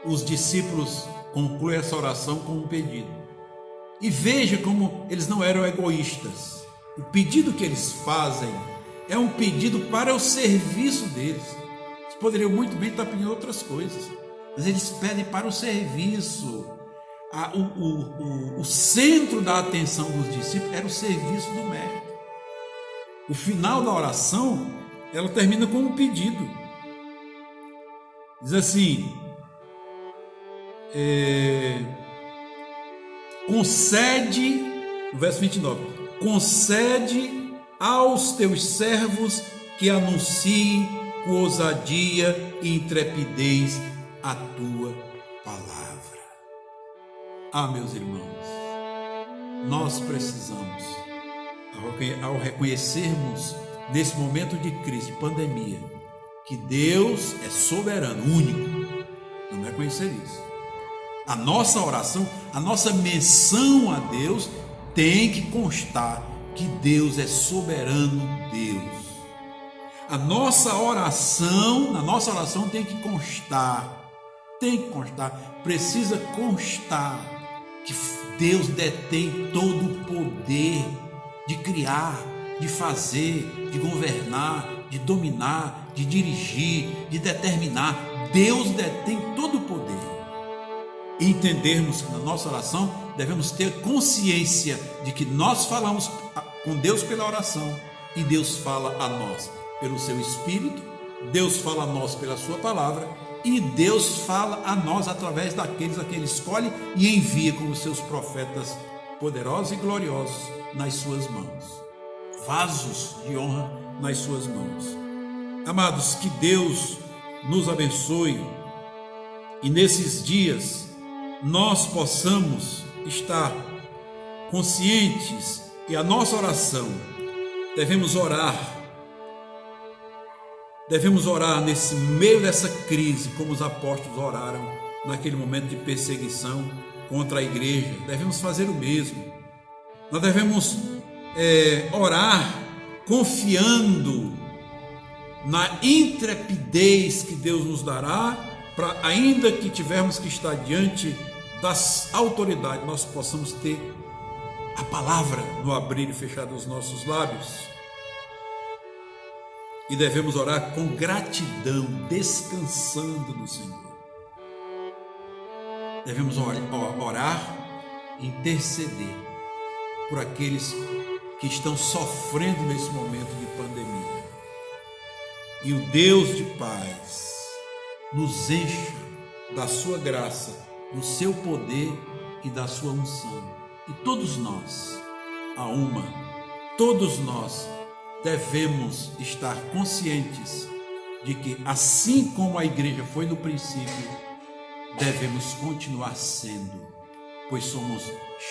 os discípulos concluem essa oração com um pedido. E veja como eles não eram egoístas. O pedido que eles fazem é um pedido para o serviço deles. Eles poderiam muito bem estar pedindo outras coisas, mas eles pedem para o serviço. O centro da atenção dos discípulos era o serviço do Mestre. O final da oração, ela termina com um pedido. Diz assim: concede, no verso 29, concede aos teus servos que anunciem com ousadia e intrepidez a tua palavra. Ah, meus irmãos, nós precisamos, ao reconhecermos nesse momento de crise, de pandemia, que Deus é soberano, único, não reconhecer isso. A nossa oração, a nossa menção a Deus tem que constar que Deus é soberano Deus. Na nossa oração tem que constar, precisa constar que Deus detém todo o poder de criar, de fazer, de governar, de dominar, de dirigir, de determinar. Deus detém todo o poder. E entendermos que na nossa oração devemos ter consciência de que nós falamos com Deus pela oração e Deus fala a nós pelo seu Espírito, Deus fala a nós pela sua palavra e Deus fala a nós através daqueles a que Ele escolhe e envia como seus profetas poderosos e gloriosos nas suas mãos, vasos de honra nas suas mãos. Amados, que Deus nos abençoe e nesses dias nós possamos estar conscientes e a nossa oração, devemos orar nesse meio dessa crise, como os apóstolos oraram naquele momento de perseguição contra a igreja. Devemos fazer o mesmo. Nós devemos orar confiando na intrepidez que Deus nos dará, para ainda que tivermos que estar diante das autoridades, nós possamos ter a palavra no abrir e fechar dos nossos lábios. e devemos orar com gratidão, descansando no Senhor. Devemos orar e interceder por aqueles que estão sofrendo nesse momento de pandemia. E o Deus de paz nos encha da sua graça, do seu poder e da sua unção. E todos nós, todos nós devemos estar conscientes de que, assim como a igreja foi no princípio, devemos continuar sendo, pois somos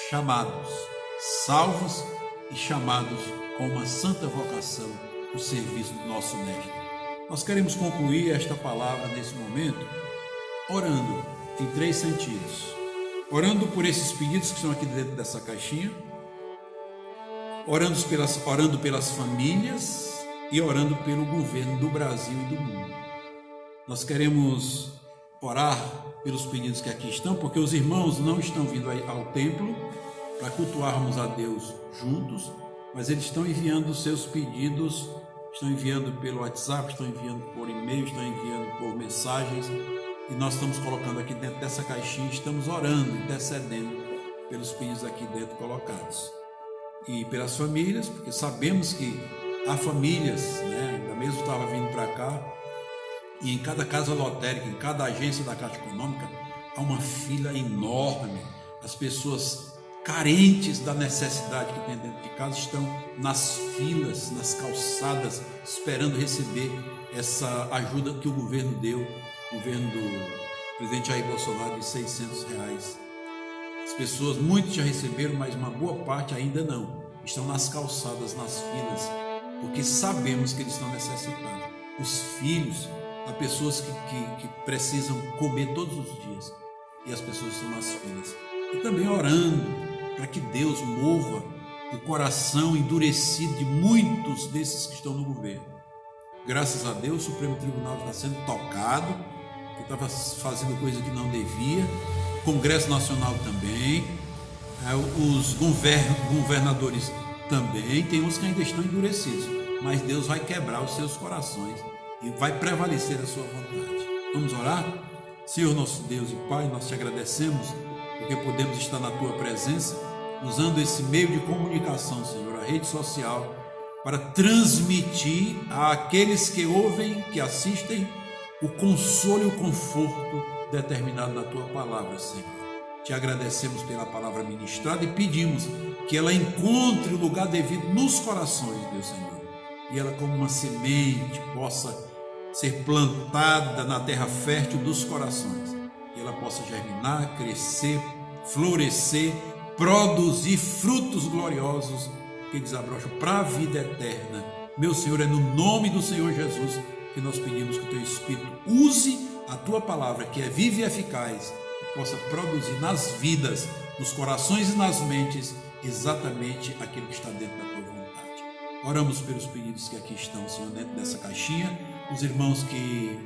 chamados, salvos e chamados com uma santa vocação no serviço do nosso Mestre. Nós queremos concluir esta palavra nesse momento orando em 3 sentidos. Orando por esses pedidos que estão aqui dentro dessa caixinha, orando pelas famílias e orando pelo governo do Brasil e do mundo. Nós queremos orar pelos pedidos que aqui estão, porque os irmãos não estão vindo ao templo para cultuarmos a Deus juntos, mas eles estão enviando os seus pedidos, estão enviando pelo WhatsApp, estão enviando por e-mail, estão enviando por mensagens, e nós estamos colocando aqui dentro dessa caixinha, estamos orando, intercedendo pelos pedidos aqui dentro colocados. E pelas famílias, porque sabemos que há famílias, ainda mesmo estava vindo para cá, e em cada casa lotérica, em cada agência da Caixa Econômica, há uma fila enorme. As pessoas carentes da necessidade que tem dentro de casa estão nas filas, nas calçadas, esperando receber essa ajuda que o governo deu, o governo do presidente Jair Bolsonaro, de R$600. As pessoas, muitos já receberam, mas uma boa parte ainda não. Estão nas calçadas, nas filas, porque sabemos que eles estão necessitados. Os filhos, há pessoas que precisam comer todos os dias, e as pessoas estão nas filas. E também orando para que Deus mova o coração endurecido de muitos desses que estão no governo. Graças a Deus, o Supremo Tribunal está sendo tocado, que estava fazendo coisa que não devia, o Congresso Nacional também, os governadores também, tem uns que ainda estão endurecidos, mas Deus vai quebrar os seus corações e vai prevalecer a sua vontade. Vamos orar? Senhor nosso Deus e Pai, nós te agradecemos porque podemos estar na tua presença, usando esse meio de comunicação, Senhor, a rede social, para transmitir àqueles que ouvem, que assistem, o consolo e o conforto determinado na tua palavra, Senhor. Te agradecemos pela palavra ministrada e pedimos que ela encontre o lugar devido nos corações, Deus Senhor, e ela, como uma semente, possa ser plantada na terra fértil dos corações, que ela possa germinar, crescer, florescer, produzir frutos gloriosos que desabrocham para a vida eterna. Meu Senhor, é no nome do Senhor Jesus que nós pedimos que o teu Espírito use a tua palavra, que é viva e eficaz, e possa produzir nas vidas, nos corações e nas mentes exatamente aquilo que está dentro da tua vontade. Oramos pelos pedidos que aqui estão, Senhor, dentro dessa caixinha, os irmãos que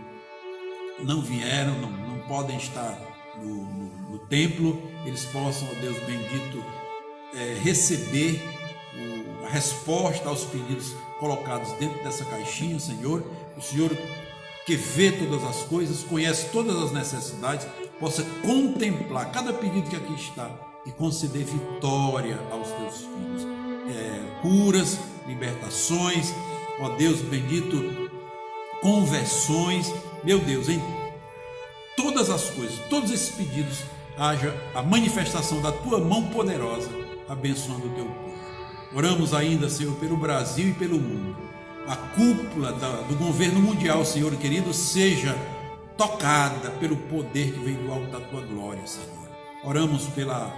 não vieram, não podem estar no templo, eles possam, ó Deus bendito, receber a resposta aos pedidos colocados dentro dessa caixinha, Senhor. O Senhor, que vê todas as coisas, conhece todas as necessidades, possa contemplar cada pedido que aqui está e conceder vitória aos teus filhos, curas, libertações, ó Deus bendito, conversões, meu Deus, em todas as coisas, todos esses pedidos, haja a manifestação da tua mão poderosa, abençoando o teu povo. Oramos ainda, Senhor, pelo Brasil e pelo mundo. A cúpula do governo mundial, Senhor querido, seja tocada pelo poder que vem do alto da tua glória, Senhor. Oramos pelas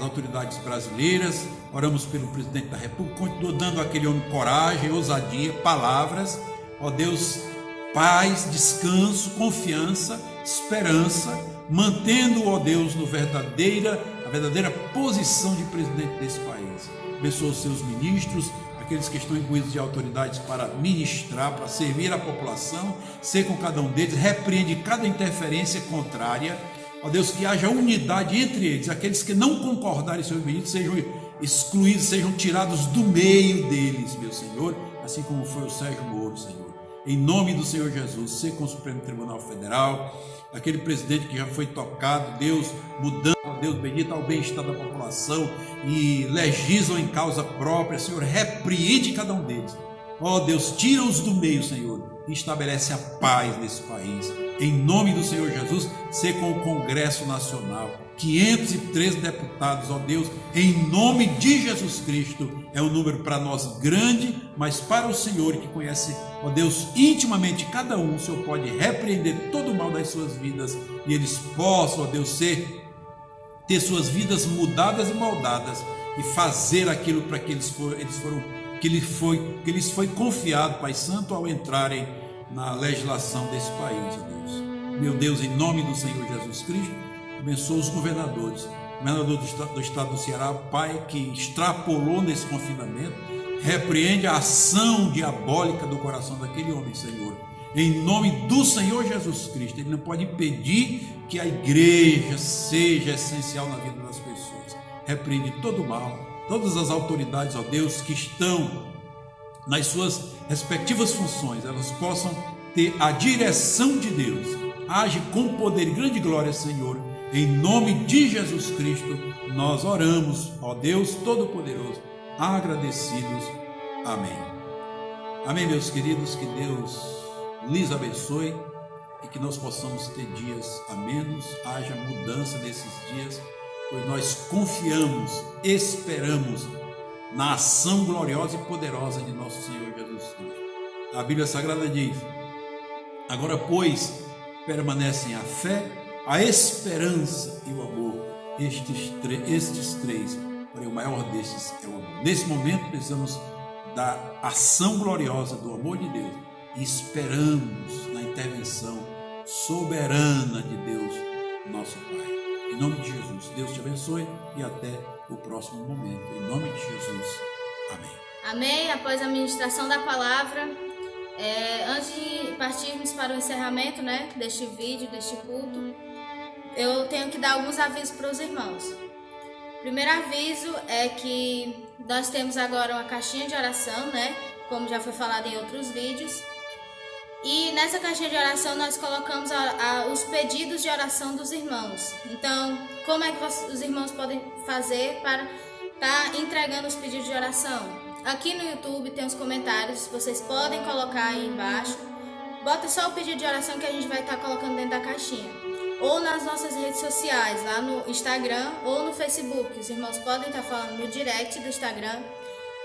autoridades brasileiras, oramos pelo presidente da República, continua dando àquele homem coragem, ousadia, palavras, ó Deus, paz, descanso, confiança, esperança, mantendo, ó Deus, a verdadeira posição de presidente desse país. Abençoa os seus ministros, aqueles que estão imbuídos de autoridades para ministrar, para servir a população, ser com cada um deles, repreende cada interferência contrária, ó Deus, que haja unidade entre eles, aqueles que não concordarem, seus ministros, sejam excluídos, sejam tirados do meio deles, meu Senhor, assim como foi o Sérgio Moro, Senhor. em nome do Senhor Jesus, ser com o Supremo Tribunal Federal, aquele presidente que já foi tocado, Deus, mudando, Deus bendito ao bem-estar da população e legislam em causa própria, Senhor, repreende cada um deles. Ó Deus, tira-os do meio, Senhor, e estabelece a paz nesse país. Em nome do Senhor Jesus, ser com o Congresso Nacional, 513 deputados, ó Deus, em nome de Jesus Cristo. É um número para nós grande, mas para o Senhor que conhece, ó Deus, intimamente cada um, o Senhor pode repreender todo o mal das suas vidas e eles possam, ó Deus, ter suas vidas mudadas e moldadas e fazer aquilo para que lhes foi confiado, Pai Santo, ao entrarem na legislação desse país, ó Deus. Meu Deus, em nome do Senhor Jesus Cristo, abençoa os governadores. O governador do estado do Ceará, Pai, que extrapolou nesse confinamento, repreende a ação diabólica do coração daquele homem, Senhor. Em nome do Senhor Jesus Cristo, ele não pode impedir que a igreja seja essencial na vida das pessoas. Repreende todo o mal, todas as autoridades, ó Deus, que estão nas suas respectivas funções, elas possam ter a direção de Deus. Age com poder e grande glória, Senhor. Em nome de Jesus Cristo, nós oramos, ó Deus Todo-Poderoso, agradecidos. Amém. Amém, meus queridos, que Deus lhes abençoe e que nós possamos ter dias amenos, haja mudança nesses dias, pois nós confiamos, esperamos na ação gloriosa e poderosa de nosso Senhor Jesus Cristo. A Bíblia Sagrada diz: agora, pois, permanecem a fé, a esperança e o amor, estes três, porém o maior destes é o amor. Nesse momento precisamos da ação gloriosa do amor de Deus e esperamos na intervenção soberana de Deus, nosso Pai. Em nome de Jesus, Deus te abençoe e até o próximo momento. Em nome de Jesus, amém. Amém. Após a ministração da palavra, antes de partirmos para o encerramento, deste vídeo, deste culto, eu tenho que dar alguns avisos para os irmãos. O primeiro aviso é que nós temos agora uma caixinha de oração, como já foi falado em outros vídeos. E nessa caixinha de oração nós colocamos os pedidos de oração dos irmãos. Então, como é que os irmãos podem fazer para estar entregando os pedidos de oração? Aqui no YouTube tem os comentários, vocês podem colocar aí embaixo. Bota só o pedido de oração que a gente vai estar colocando dentro da caixinha. Ou nas nossas redes sociais, lá no Instagram ou no Facebook. Os irmãos podem estar falando no direct do Instagram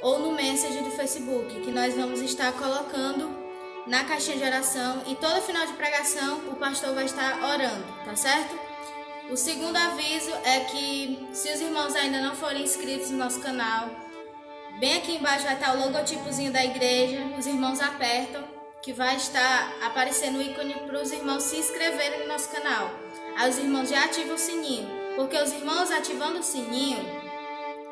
ou no message do Facebook, que nós vamos estar colocando na caixinha de oração, e todo final de pregação o pastor vai estar orando, tá certo? O segundo aviso é que, se os irmãos ainda não forem inscritos no nosso canal, bem aqui embaixo vai estar o logotipozinho da igreja, os irmãos apertam, que vai estar aparecendo o ícone para os irmãos se inscreverem no nosso canal. Aí os irmãos já ativam o sininho, porque os irmãos ativando o sininho,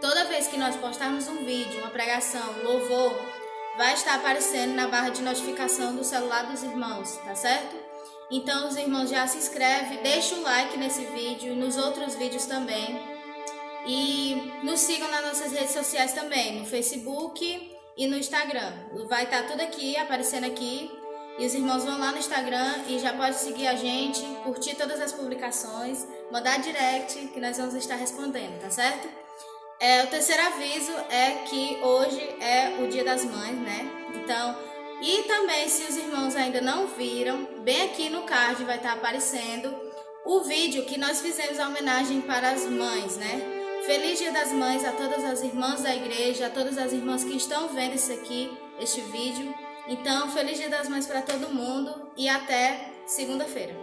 toda vez que nós postarmos um vídeo, uma pregação, louvor, vai estar aparecendo na barra de notificação do celular dos irmãos, tá certo? Então os irmãos já se inscrevem, deixa o like nesse vídeo e nos outros vídeos também. E nos sigam nas nossas redes sociais também, no Facebook e no Instagram. Vai estar tudo aqui, aparecendo aqui. E os irmãos vão lá no Instagram e já pode seguir a gente, curtir todas as publicações, mandar direct que nós vamos estar respondendo, tá certo? O terceiro aviso é que hoje é o Dia das Mães, Então, e também, se os irmãos ainda não viram, bem aqui no card vai estar aparecendo o vídeo que nós fizemos a homenagem para as mães, Feliz Dia das Mães a todas as irmãs da igreja, a todas as irmãs que estão vendo este vídeo. Então, Feliz Dia das Mães para todo mundo e até segunda-feira.